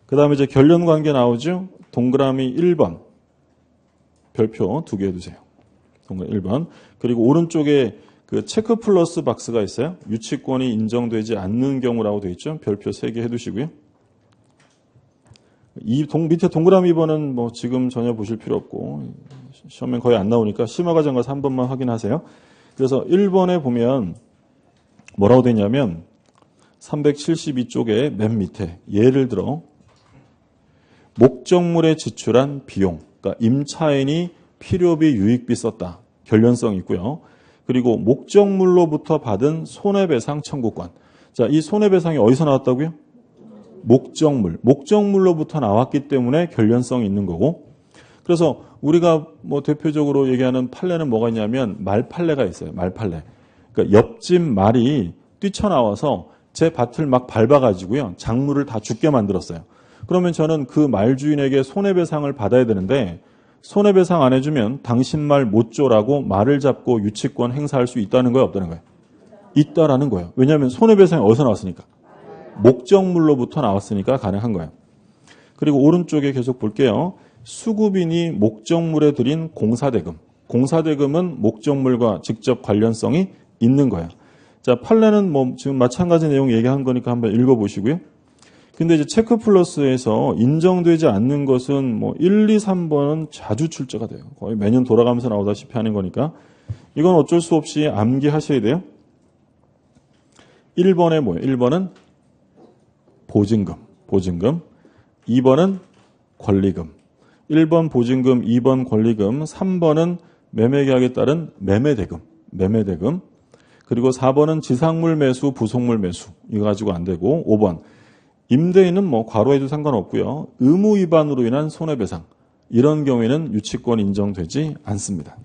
그 다음에 이제 결론 관계 나오죠? 동그라미 1번. 별표 2개 해두세요. 동그라미 1번. 그리고 오른쪽에 그 체크 플러스 박스가 있어요. 유치권이 인정되지 않는 경우라고 되어 있죠. 별표 3개 해두시고요. 밑에 동그라미 2번은 뭐 지금 전혀 보실 필요 없고 시험엔 거의 안 나오니까 심화과정 가서 한 번만 확인하세요. 그래서 1번에 보면 뭐라고 되냐면 372쪽에 맨 밑에 예를 들어 목적물에 지출한 비용, 그러니까 임차인이 필요비, 유익비 썼다. 결련성이 있고요. 그리고 목적물로부터 받은 손해배상 청구권. 자, 이 손해배상이 어디서 나왔다고요? 목적물로부터 나왔기 때문에 결련성이 있는 거고. 그래서 우리가 뭐 대표적으로 얘기하는 판례는 뭐가 있냐면 말판례가 있어요. 말판례. 그러니까 옆집 말이 뛰쳐나와서 제 밭을 막 밟아가지고요. 작물을 다 죽게 만들었어요. 그러면 저는 그 말 주인에게 손해배상을 받아야 되는데 손해배상 안 해주면 당신 말 못 줘라고 말을 잡고 유치권 행사할 수 있다는 거예요? 없다는 거예요? 있다라는 거예요. 왜냐하면 손해배상이 어디서 나왔으니까? 목적물로부터 나왔으니까 가능한 거예요. 그리고 오른쪽에 계속 볼게요. 수급인이 목적물에 들인 공사대금. 공사대금은 목적물과 직접 관련성이 있는 거예요. 자, 판례는 뭐 지금 마찬가지 내용 얘기한 거니까 한번 읽어보시고요. 근데 이제 체크 플러스에서 인정되지 않는 것은 뭐 1, 2, 3번은 자주 출제가 돼요. 거의 매년 돌아가면서 나오다시피 하는 거니까 이건 어쩔 수 없이 암기하셔야 돼요. 1번에 뭐예요? 1번은 보증금. 2번은 권리금. 1번 보증금, 2번 권리금, 3번은 매매계약에 따른 매매대금. 그리고 4번은 지상물 매수, 부속물 매수. 이거 가지고 안 되고 5번. 임대인은 뭐 과로해도 상관없고요. 의무 위반으로 인한 손해배상 이런 경우에는 유치권 인정되지 않습니다.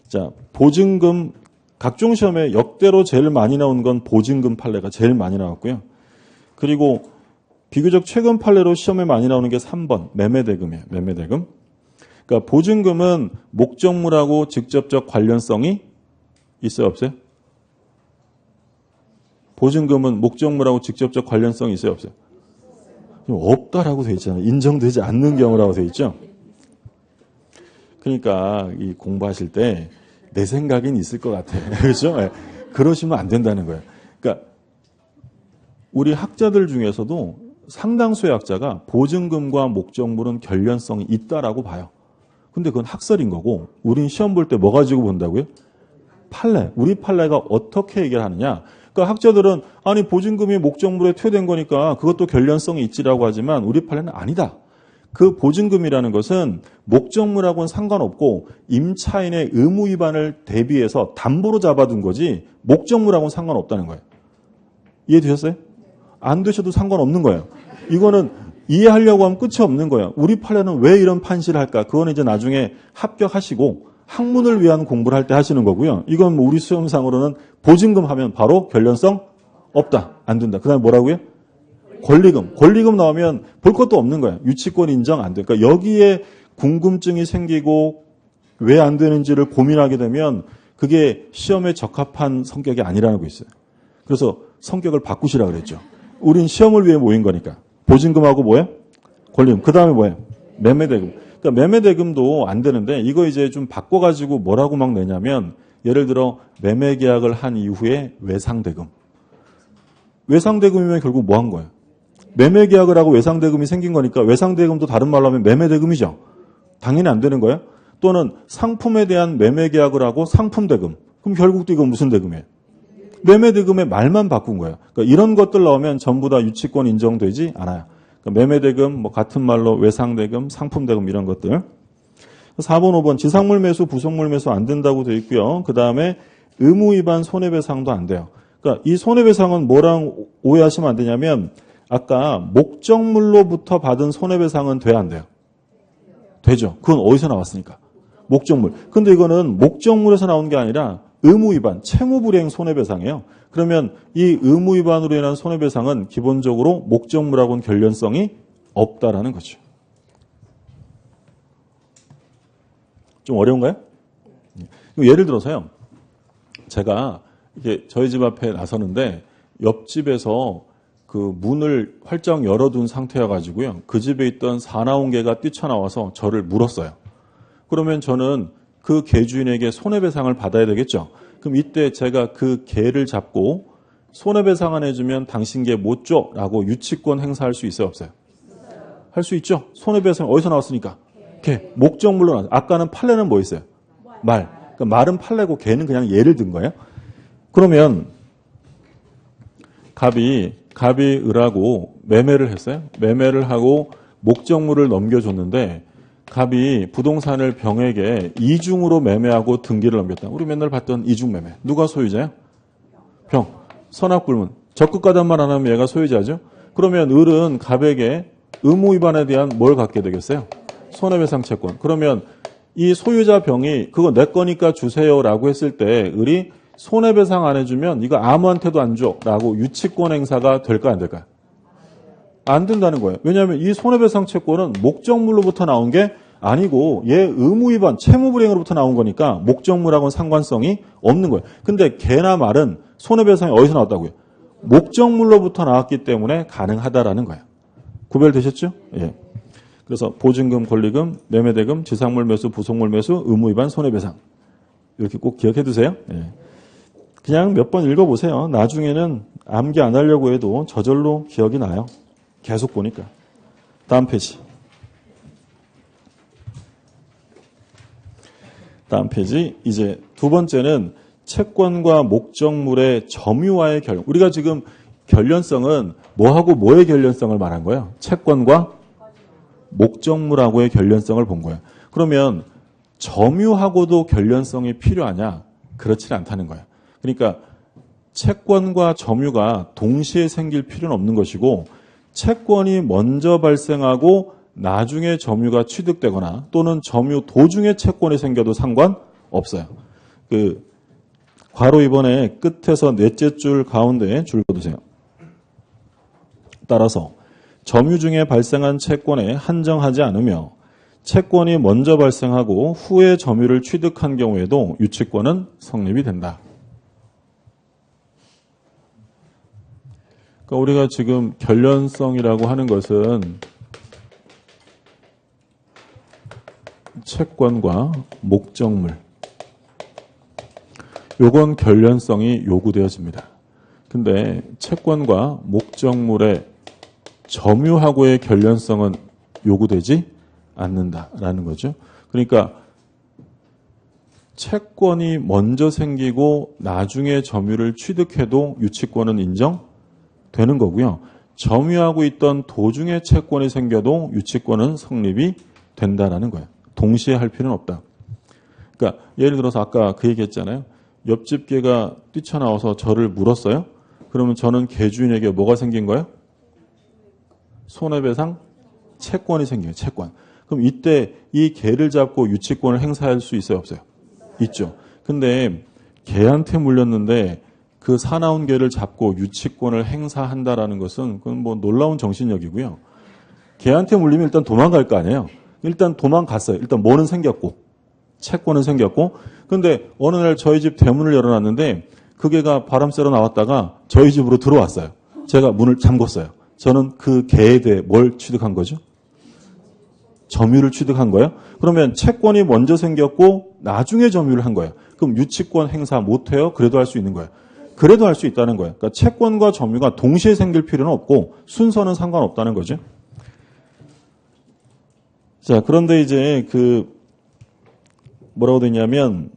자, 보증금 각종 시험에 역대로 제일 많이 나온 건 보증금 판례가 제일 많이 나왔고요. 그리고 비교적 최근 판례로 시험에 많이 나오는 게 3번 매매대금이에요. 매매대금. 그러니까 보증금은 목적물하고 직접적 관련성이 있어요, 없어요? 보증금은 목적물하고 직접적 관련성이 있어요, 없어요? 없다라고 되어 있잖아요. 인정되지 않는 경우라고 되어 있죠. 그러니까 이 공부하실 때 내 생각은 있을 것 같아요. 그렇죠? 네. 그러시면 안 된다는 거예요. 그러니까 우리 학자들 중에서도 상당수의 학자가 보증금과 목적물은 결련성이 있다라고 봐요. 근데 그건 학설인 거고 우린 시험 볼 때 뭐 가지고 본다고요? 판례. 우리 판례가 어떻게 얘기하느냐. 그러니까 학자들은 아니 보증금이 목적물에 투여된 거니까 그것도 결련성이 있지라고 하지만 우리 판례는 아니다. 그 보증금이라는 것은 목적물하고는 상관없고 임차인의 의무 위반을 대비해서 담보로 잡아둔 거지 목적물하고는 상관없다는 거예요. 이해되셨어요? 안 되셔도 상관없는 거예요. 이거는 이해하려고 하면 끝이 없는 거예요. 우리 판례는 왜 이런 판시를 할까? 그거는 이제 나중에 합격하시고 학문을 위한 공부를 할 때 하시는 거고요. 이건 뭐 우리 수험상으로는 보증금 하면 바로 결련성 없다. 안 된다. 그 다음에 뭐라고요? 권리금. 권리금 나오면 볼 것도 없는 거예요. 유치권 인정 안 돼. 그러니까 여기에 궁금증이 생기고 왜 안 되는지를 고민하게 되면 그게 시험에 적합한 성격이 아니라는 거 있어요. 그래서 성격을 바꾸시라 그랬죠. 우린 시험을 위해 모인 거니까. 보증금하고 뭐예요? 권리금. 그 다음에 뭐예요? 매매대금. 그러니까 매매대금도 안 되는데 이거 이제 좀 바꿔가지고 뭐라고 막 내냐면 예를 들어 매매계약을 한 이후에 외상대금. 외상대금이면 결국 뭐 한 거예요? 매매계약을 하고 외상대금이 생긴 거니까 외상대금도 다른 말로 하면 매매대금이죠. 당연히 안 되는 거예요. 또는 상품에 대한 매매계약을 하고 상품대금. 그럼 결국 또 이건 무슨 대금이에요? 매매대금의 말만 바꾼 거예요. 그러니까 이런 것들 나오면 전부 다 유치권 인정되지 않아요. 그러니까 매매대금, 뭐 같은 말로 외상대금, 상품대금 이런 것들. 4번, 5번 지상물 매수, 부속물 매수 안 된다고 되어 있고요. 그 다음에 의무 위반 손해배상도 안 돼요. 그러니까 이 손해배상은 뭐랑 오해하시면 안 되냐면 아까 목적물로부터 받은 손해배상은 돼야 안 돼요? 되죠. 그건 어디서 나왔으니까? 목적물. 근데 이거는 목적물에서 나온 게 아니라 의무 위반, 채무불이행 손해배상이에요. 그러면 이 의무 위반으로 인한 손해배상은 기본적으로 목적물하고는 결련성이 없다라는 거죠. 좀 어려운가요? 예를 들어서요. 제가 이게 저희 집 앞에 나서는데 옆집에서 그 문을 활짝 열어둔 상태여가지고요. 그 집에 있던 사나운개가 뛰쳐나와서 저를 물었어요. 그러면 저는 그 개 주인에게 손해배상을 받아야 되겠죠. 그럼 이때 제가 그 개를 잡고 손해배상 안 해주면 당신 개 못 줘 라고 유치권 행사할 수 있어요, 없어요? 할 수 있죠. 손해배상 어디서 나왔으니까? 개. 목적물로 나왔어요. 아까는 판례는 뭐 있어요? 말. 그러니까 말은 판례고 개는 그냥 예를 든 거예요. 그러면 갑이 을하고 매매를 했어요. 매매를 하고 목적물을 넘겨줬는데 갑이 부동산을 병에게 이중으로 매매하고 등기를 넘겼다. 우리 맨날 봤던 이중 매매. 누가 소유자야? 병. 선악불문. 적극가담만 안 하면 얘가 소유자죠. 그러면 을은 갑에게 의무 위반에 대한 뭘 갖게 되겠어요? 손해배상 채권. 그러면 이 소유자 병이 그거 내 거니까 주세요라고 했을 때 을이 손해배상 안 해주면 이거 아무한테도 안 줘라고 유치권 행사가 될까 안 될까요? 안 된다는 거예요. 왜냐하면 이 손해배상 채권은 목적물로부터 나온 게 아니고 얘 의무 위반, 채무불이행으로부터 나온 거니까 목적물하고는 상관성이 없는 거예요. 근데 개나 말은 손해배상이 어디서 나왔다고요? 목적물로부터 나왔기 때문에 가능하다라는 거예요. 구별되셨죠? 예. 그래서 보증금, 권리금, 매매대금, 지상물 매수, 부속물 매수, 의무 위반, 손해배상. 이렇게 꼭 기억해 두세요. 예. 그냥 몇 번 읽어보세요. 나중에는 암기 안 하려고 해도 저절로 기억이 나요. 계속 보니까. 다음 페이지. 다음 페이지. 이제 두 번째는 채권과 목적물의 점유와의 결. 우리가 지금 결련성은 뭐하고 뭐의 결련성을 말한 거예요? 채권과 목적물하고의 결련성을 본 거예요. 그러면 점유하고도 결련성이 필요하냐? 그렇지는 않다는 거예요. 그러니까 채권과 점유가 동시에 생길 필요는 없는 것이고 채권이 먼저 발생하고 나중에 점유가 취득되거나 또는 점유 도중에 채권이 생겨도 상관없어요. 괄호 2번에 끝에서 넷째 줄 가운데에 줄 그어두세요. 따라서 점유 중에 발생한 채권에 한정하지 않으며 채권이 먼저 발생하고 후에 점유를 취득한 경우에도 유치권은 성립이 된다. 그러니까 우리가 지금 결련성이라고 하는 것은 채권과 목적물, 요건 결련성이 요구되어집니다. 근데 채권과 목적물의 점유하고의 결련성은 요구되지 않는다라는 거죠. 그러니까 채권이 먼저 생기고 나중에 점유를 취득해도 유치권은 인정되는 거고요. 점유하고 있던 도중에 채권이 생겨도 유치권은 성립이 된다라는 거예요. 동시에 할 필요는 없다. 그러니까 예를 들어서 아까 그 얘기했잖아요. 옆집 개가 뛰쳐나와서 저를 물었어요. 그러면 저는 개 주인에게 뭐가 생긴 거예요? 손해배상 채권이 생겨요. 채권. 그럼 이때 이 개를 잡고 유치권을 행사할 수 있어요? 없어요? 있죠. 근데 개한테 물렸는데 그 사나운 개를 잡고 유치권을 행사한다라는 것은 그건 뭐 놀라운 정신력이고요. 개한테 물리면 일단 도망갈 거 아니에요. 일단 도망갔어요. 일단 뭐는 생겼고 채권은 생겼고 근데 어느 날 저희 집 대문을 열어놨는데 그 개가 바람 쐬러 나왔다가 저희 집으로 들어왔어요. 제가 문을 잠궜어요. 저는 그 개에 대해 뭘 취득한 거죠? 점유를 취득한 거예요. 그러면 채권이 먼저 생겼고 나중에 점유를 한 거예요. 그럼 유치권 행사 못해요? 그래도 할 수 있는 거예요. 그래도 할 수 있다는 거예요. 그러니까 채권과 점유가 동시에 생길 필요는 없고 순서는 상관없다는 거죠. 자, 그런데 이제 뭐라고 되냐면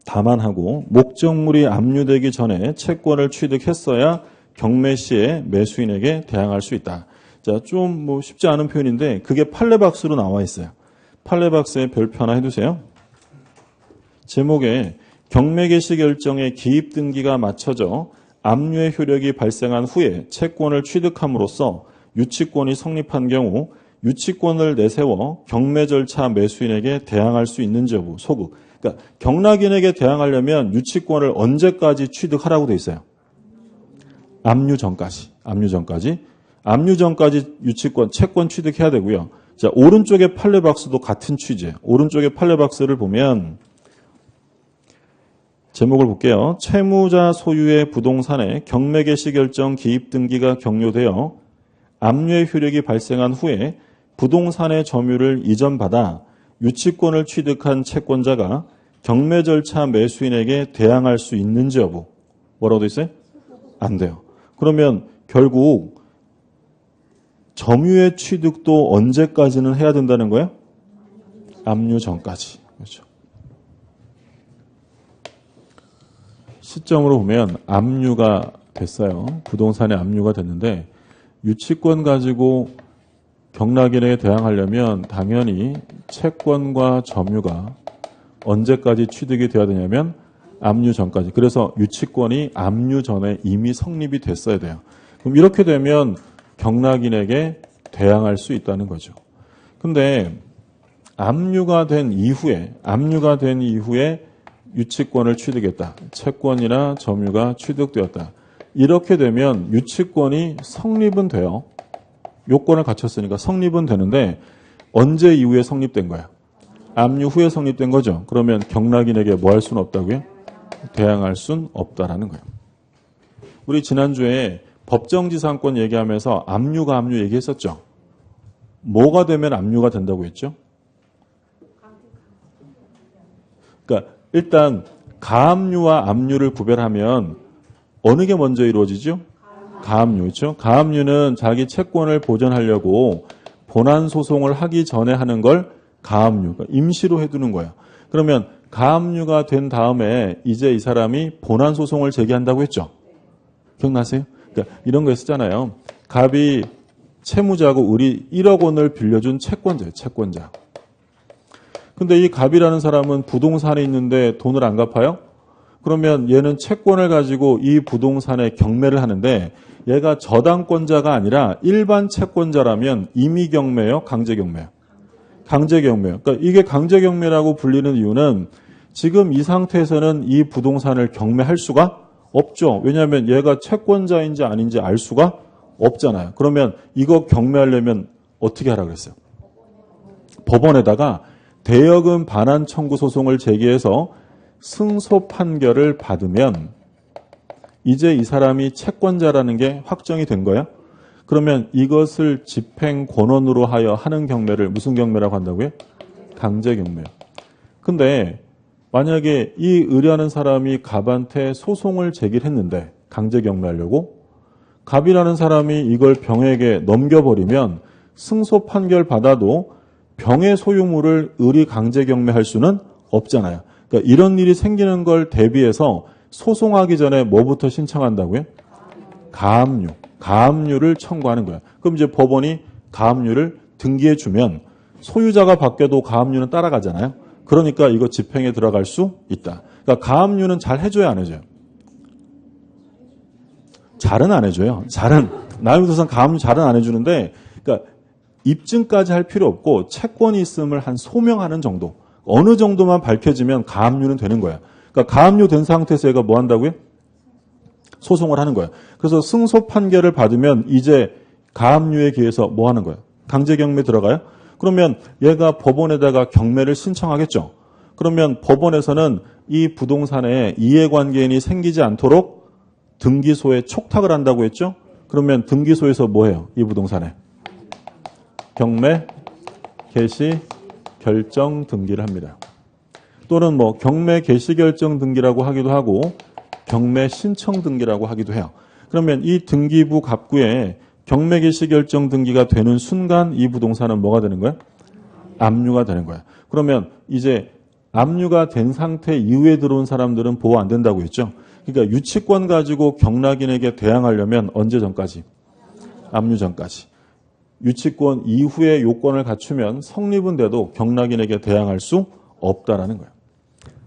다만하고 목적물이 압류되기 전에 채권을 취득했어야 경매 시에 매수인에게 대항할 수 있다. 자, 좀 뭐 쉽지 않은 표현인데 그게 판례박스로 나와 있어요. 판례박스에 별표 하나 해두세요. 제목에 경매 개시 결정에 기입 등기가 맞춰져 압류의 효력이 발생한 후에 채권을 취득함으로써 유치권이 성립한 경우 유치권을 내세워 경매 절차 매수인에게 대항할 수 있는지 여부 소극. 그러니까 경락인에게 대항하려면 유치권을 언제까지 취득하라고 돼 있어요? 압류 전까지. 압류 전까지 유치권, 채권 취득해야 되고요. 자, 오른쪽의 판례박스도 같은 취지예요. 오른쪽의 판례박스를 보면 제목을 볼게요. 채무자 소유의 부동산에 경매 개시 결정 기입 등기가 격려되어 압류의 효력이 발생한 후에 부동산의 점유를 이전받아 유치권을 취득한 채권자가 경매 절차 매수인에게 대항할 수 있는지 여부. 뭐라고 돼 있어요? 안 돼요. 그러면 결국 점유의 취득도 언제까지는 해야 된다는 거예요? 압류 전까지. 그렇죠. 시점으로 보면 압류가 됐어요. 부동산에 압류가 됐는데 유치권 가지고 경락인에게 대항하려면 당연히 채권과 점유가 언제까지 취득이 돼야 되냐면 압류 전까지. 그래서 유치권이 압류 전에 이미 성립이 됐어야 돼요. 그럼 이렇게 되면 경락인에게 대항할 수 있다는 거죠. 근데 압류가 된 이후에 유치권을 취득했다. 채권이나 점유가 취득되었다. 이렇게 되면 유치권이 성립은 돼요. 요건을 갖췄으니까 성립은 되는데 언제 이후에 성립된 거야? 압류 후에 성립된 거죠. 그러면 경락인에게 뭐 할 수는 없다고요? 대항할 수는 없다라는 거예요. 우리 지난주에 법정지상권 얘기하면서 압류 얘기했었죠. 뭐가 되면 압류가 된다고 했죠? 그러니까 일단 가압류와 압류를 구별하면 어느 게 먼저 이루어지죠? 가압류, 그렇죠? 가압류는 자기 채권을 보전하려고 본안 소송을 하기 전에 하는 걸 가압류, 그러니까 임시로 해두는 거예요. 그러면 가압류가 된 다음에 이제 이 사람이 본안 소송을 제기한다고 했죠? 기억나세요? 그러니까 이런 거 했었잖아요. 갑이 채무자고 우리 1억 원을 빌려준 채권자예요. 채권자. 근데 이 갑이라는 사람은 부동산에 있는데 돈을 안 갚아요? 그러면 얘는 채권을 가지고 이 부동산에 경매를 하는데 얘가 저당권자가 아니라 일반 채권자라면 임의경매요, 강제경매요? 강제경매요. 그러니까 이게 강제경매라고 불리는 이유는 지금 이 상태에서는 이 부동산을 경매할 수가 없죠. 왜냐하면 얘가 채권자인지 아닌지 알 수가 없잖아요. 그러면 이거 경매하려면 어떻게 하라 그랬어요? 법원에다가 대여금 반환 청구 소송을 제기해서 승소 판결을 받으면 이제 이 사람이 채권자라는 게 확정이 된 거야. 그러면 이것을 집행 권원으로 하여 하는 경매를 무슨 경매라고 한다고요? 강제경매요. 근데 만약에 이 의뢰하는 사람이 갑한테 소송을 제기를 했는데 강제경매하려고 갑이라는 사람이 이걸 병에게 넘겨버리면 승소 판결 받아도 병의 소유물을 의리 강제경매할 수는 없잖아요. 그러니까 이런 일이 생기는 걸 대비해서 소송하기 전에 뭐부터 신청한다고요? 가압류. 가압류를 청구하는 거예요. 그럼 이제 법원이 가압류를 등기해 주면 소유자가 바뀌어도 가압류는 따라가잖아요. 그러니까 이거 집행에 들어갈 수 있다. 그러니까 가압류는 잘 해줘야 안 해줘요? 잘은 안 해줘요. 잘은 남부도산 가압류 잘은 안 해주는데, 그러니까 입증까지 할 필요 없고 채권이 있음을 한 소명하는 정도, 어느 정도만 밝혀지면 가압류는 되는 거예요. 그러니까 가압류 된 상태에서 얘가 뭐 한다고요? 소송을 하는 거예요. 그래서 승소 판결을 받으면 이제 가압류에 기해서 뭐 하는 거예요? 강제경매 들어가요? 그러면 얘가 법원에다가 경매를 신청하겠죠. 그러면 법원에서는 이 부동산에 이해관계인이 생기지 않도록 등기소에 촉탁을 한다고 했죠. 그러면 등기소에서 뭐 해요? 이 부동산에 경매 개시 결정 등기를 합니다. 또는 뭐 경매 개시 결정 등기라고 하기도 하고 경매 신청 등기라고 하기도 해요. 그러면 이 등기부 갑구에 경매 개시 결정 등기가 되는 순간 이 부동산은 뭐가 되는 거예요? 압류가 되는 거예요. 그러면 이제 압류가 된 상태 이후에 들어온 사람들은 보호 안 된다고 했죠. 그러니까 유치권 가지고 경락인에게 대항하려면 언제 전까지? 압류 전까지. 유치권 이후에 요건을 갖추면 성립은 돼도 경락인에게 대항할 수 없다라는 거예요.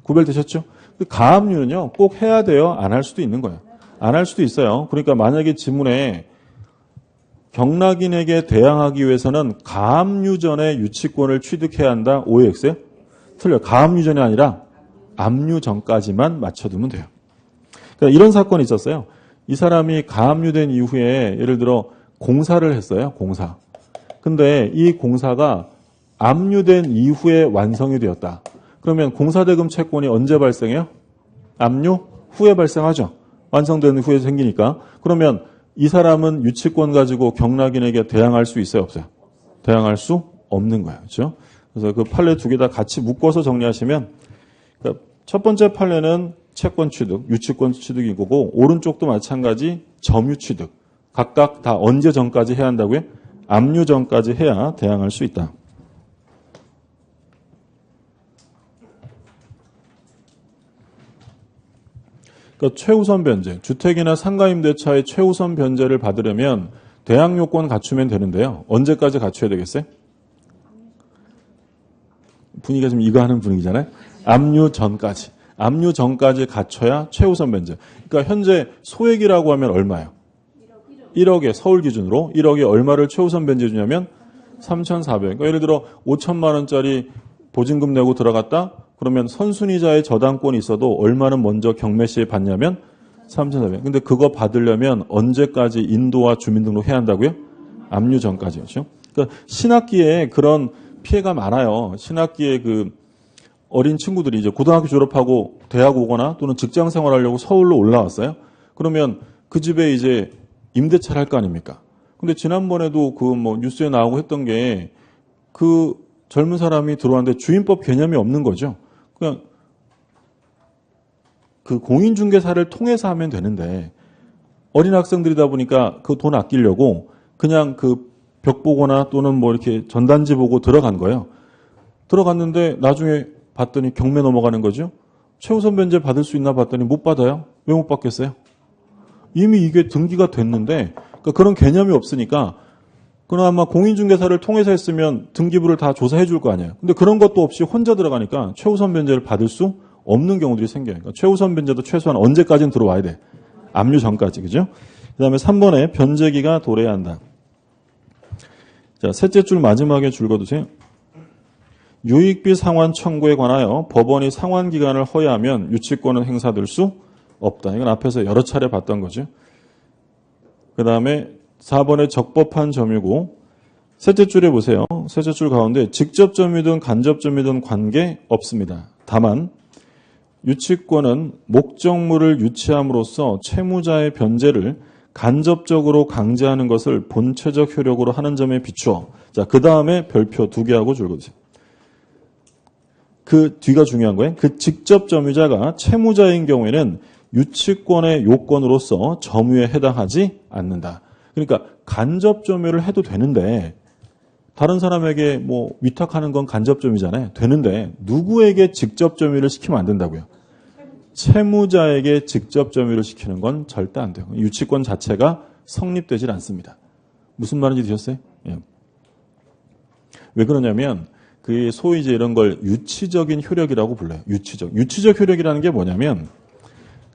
구별되셨죠? 가압류는요, 꼭 해야 돼요? 안 할 수도 있는 거예요. 안 할 수도 있어요. 그러니까 만약에 지문에 경락인에게 대항하기 위해서는 가압류 전에 유치권을 취득해야 한다. OX요? 틀려요. 가압류 전이 아니라 압류 전까지만 맞춰두면 돼요. 그러니까 이런 사건이 있었어요. 이 사람이 가압류된 이후에 예를 들어 공사를 했어요. 공사. 근데 이 공사가 압류된 이후에 완성이 되었다. 그러면 공사대금 채권이 언제 발생해요? 압류 후에 발생하죠. 완성된 후에 생기니까. 그러면 이 사람은 유치권 가지고 경락인에게 대항할 수 있어요? 없어요? 대항할 수 없는 거예요. 그렇죠? 그래서 그 판례 두 개 다 같이 묶어서 정리하시면, 그러니까 첫 번째 판례는 채권 취득, 유치권 취득이 거고, 오른쪽도 마찬가지 점유 취득. 각각 다 언제 전까지 해야 한다고요? 압류 전까지 해야 대항할 수 있다. 그러니까 최우선 변제, 주택이나 상가임대차의 최우선 변제를 받으려면 대항 요건 갖추면 되는데요. 언제까지 갖춰야 되겠어요? 분위기가 좀 이거 하는 분위기잖아요. 압류 전까지. 압류 전까지 갖춰야 최우선 변제. 그러니까 현재 소액이라고 하면 얼마예요? 1억에 서울 기준으로 1억에 얼마를 최우선 변제 주냐면 3,400. 그러니까 예를 들어 5천만 원짜리 보증금 내고 들어갔다. 그러면 선순위자의 저당권이 있어도 얼마는 먼저 경매 시에 받냐면 3,400. 근데 그거 받으려면 언제까지 인도와 주민등록 해야 한다고요? 압류 전까지요. 그렇죠? 그러니까 신학기에 그런 피해가 많아요. 신학기에 그 어린 친구들이 이제 고등학교 졸업하고 대학 오거나 또는 직장 생활하려고 서울로 올라왔어요. 그러면 그 집에 이제 임대차를 할 거 아닙니까? 근데 지난번에도 그 뭐 뉴스에 나오고 했던 게 그 젊은 사람이 들어왔는데 주인법 개념이 없는 거죠. 그냥 그 공인중개사를 통해서 하면 되는데 어린 학생들이다 보니까 그 돈 아끼려고 그냥 그 벽 보거나 또는 뭐 이렇게 전단지 보고 들어간 거예요. 들어갔는데 나중에 봤더니 경매 넘어가는 거죠. 최우선 변제 받을 수 있나 봤더니 못 받아요. 왜 못 받겠어요? 이미 이게 등기가 됐는데 그러니까 그런 개념이 없으니까 그나마 공인중개사를 통해서 했으면 등기부를 다 조사해 줄 거 아니에요. 근데 그런 것도 없이 혼자 들어가니까 최우선 변제를 받을 수 없는 경우들이 생겨요. 그러니까 최우선 변제도 최소한 언제까지는 들어와야 돼? 압류 전까지. 그죠? 그 다음에 3번에 변제기가 도래해야 한다. 자, 셋째 줄 마지막에 줄 거두세요. 유익비 상환 청구에 관하여 법원이 상환 기간을 허회하면 유치권은 행사될 수 없다. 이건 앞에서 여러 차례 봤던 거죠. 그 다음에 4번에 적법한 점유고, 셋째 줄에 보세요. 셋째 줄 가운데 직접 점유든 간접 점유든 관계 없습니다. 다만 유치권은 목적물을 유치함으로써 채무자의 변제를 간접적으로 강제하는 것을 본체적 효력으로 하는 점에 비추어, 자, 그 다음에 별표 2개 하고 줄거주세요. 그 뒤가 중요한 거예요. 그 직접 점유자가 채무자인 경우에는 유치권의 요건으로서 점유에 해당하지 않는다. 그러니까 간접 점유를 해도 되는데, 다른 사람에게 뭐 위탁하는 건 간접 점유잖아요. 되는데 누구에게 직접 점유를 시키면 안 된다고요. 채무자에게 직접 점유를 시키는 건 절대 안 돼요. 유치권 자체가 성립되질 않습니다. 무슨 말인지 드셨어요? 예. 왜 그러냐면 그 소위 이제 이런 걸 유치적인 효력이라고 불러요. 유치적 효력이라는 게 뭐냐면,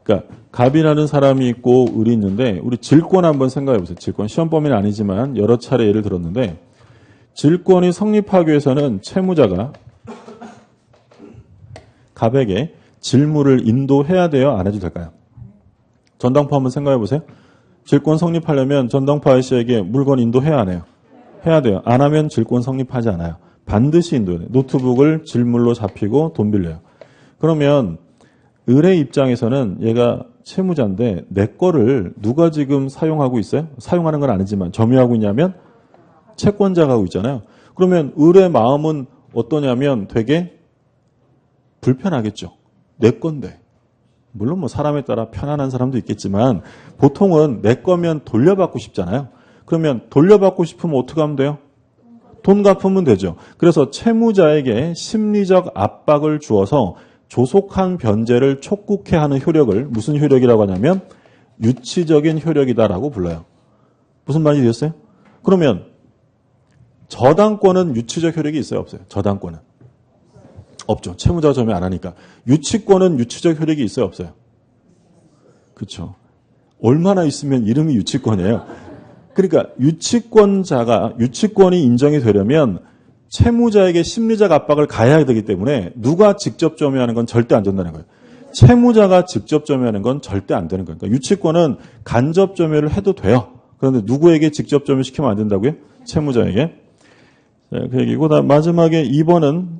그러니까 갑이라는 사람이 있고 을이 있는데, 우리 질권 한번 생각해 보세요. 질권 시험 범위는 아니지만 여러 차례 예를 들었는데, 질권이 성립하기 위해서는 채무자가 갑에게 질물을 인도해야 돼요? 안 해도 될까요? 전당포 한번 생각해 보세요. 질권 성립하려면 전당포 아저씨에게 물건 인도해야 안 해요? 해야 돼요. 안 하면 질권 성립하지 않아요. 반드시 인도해야 돼요. 노트북을 질물로 잡히고 돈 빌려요. 그러면 을의 입장에서는 얘가 채무자인데 내 거를 누가 지금 사용하고 있어요? 사용하는 건 아니지만 점유하고 있냐면 채권자가 하고 있잖아요. 그러면 을의 마음은 어떠냐면 되게 불편하겠죠. 내 건데. 물론 뭐 사람에 따라 편안한 사람도 있겠지만 보통은 내 거면 돌려받고 싶잖아요. 그러면 돌려받고 싶으면 어떻게 하면 돼요? 돈 갚으면 되죠. 그래서 채무자에게 심리적 압박을 주어서 조속한 변제를 촉구케 하는 효력을 무슨 효력이라고 하냐면 유치적인 효력이다라고 불러요. 무슨 말인지 되셨어요? 그러면 저당권은 유치적 효력이 있어요, 없어요? 저당권은 없죠. 채무자가 점유 안 하니까. 유치권은 유치적 효력이 있어요, 없어요? 그렇죠. 얼마나 있으면 이름이 유치권이에요. 그러니까 유치권이 인정이 되려면 채무자에게 심리적 압박을 가해야 되기 때문에 누가 직접 점유하는 건 절대 안 된다는 거예요. 채무자가 직접 점유하는 건 절대 안 되는 거예요. 그러니까 유치권은 간접 점유를 해도 돼요. 그런데 누구에게 직접 점유시키면 안 된다고요? 채무자에게. 그 얘기고, 마지막에 2번은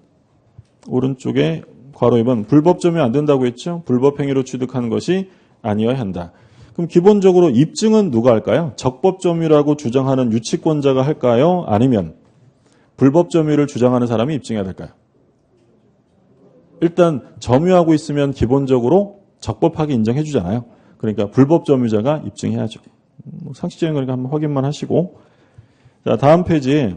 오른쪽에 괄호 2번 불법 점유 안 된다고 했죠? 불법 행위로 취득한 것이 아니어야 한다. 그럼 기본적으로 입증은 누가 할까요? 적법 점유라고 주장하는 유치권자가 할까요? 아니면 불법 점유를 주장하는 사람이 입증해야 될까요? 일단 점유하고 있으면 기본적으로 적법하게 인정해 주잖아요. 그러니까 불법 점유자가 입증해야죠. 상식적인 거니까 한번 확인만 하시고. 자, 다음 페이지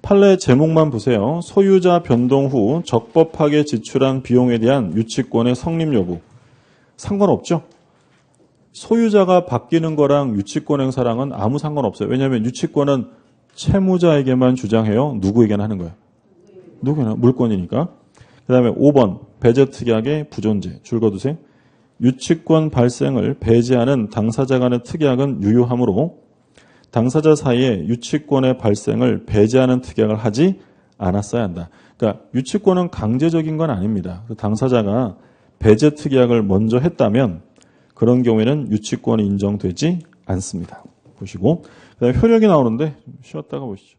판례 제목만 보세요. 소유자 변동 후 적법하게 지출한 비용에 대한 유치권의 성립 여부. 상관없죠. 소유자가 바뀌는 거랑 유치권 행사랑은 아무 상관없어요. 왜냐하면 유치권은 채무자에게만 주장해요. 누구에게나 하는 거예요. 누구나 물권이니까. 그 다음에 5번 배제 특약의 부존재. 줄 거두세요. 유치권 발생을 배제하는 당사자 간의 특약은 유효하므로 당사자 사이에 유치권의 발생을 배제하는 특약을 하지 않았어야 한다. 그러니까 유치권은 강제적인 건 아닙니다. 당사자가 배제 특약을 먼저 했다면 그런 경우에는 유치권이 인정되지 않습니다. 보시고 그다음에 효력이 나오는데 쉬었다가 보시죠.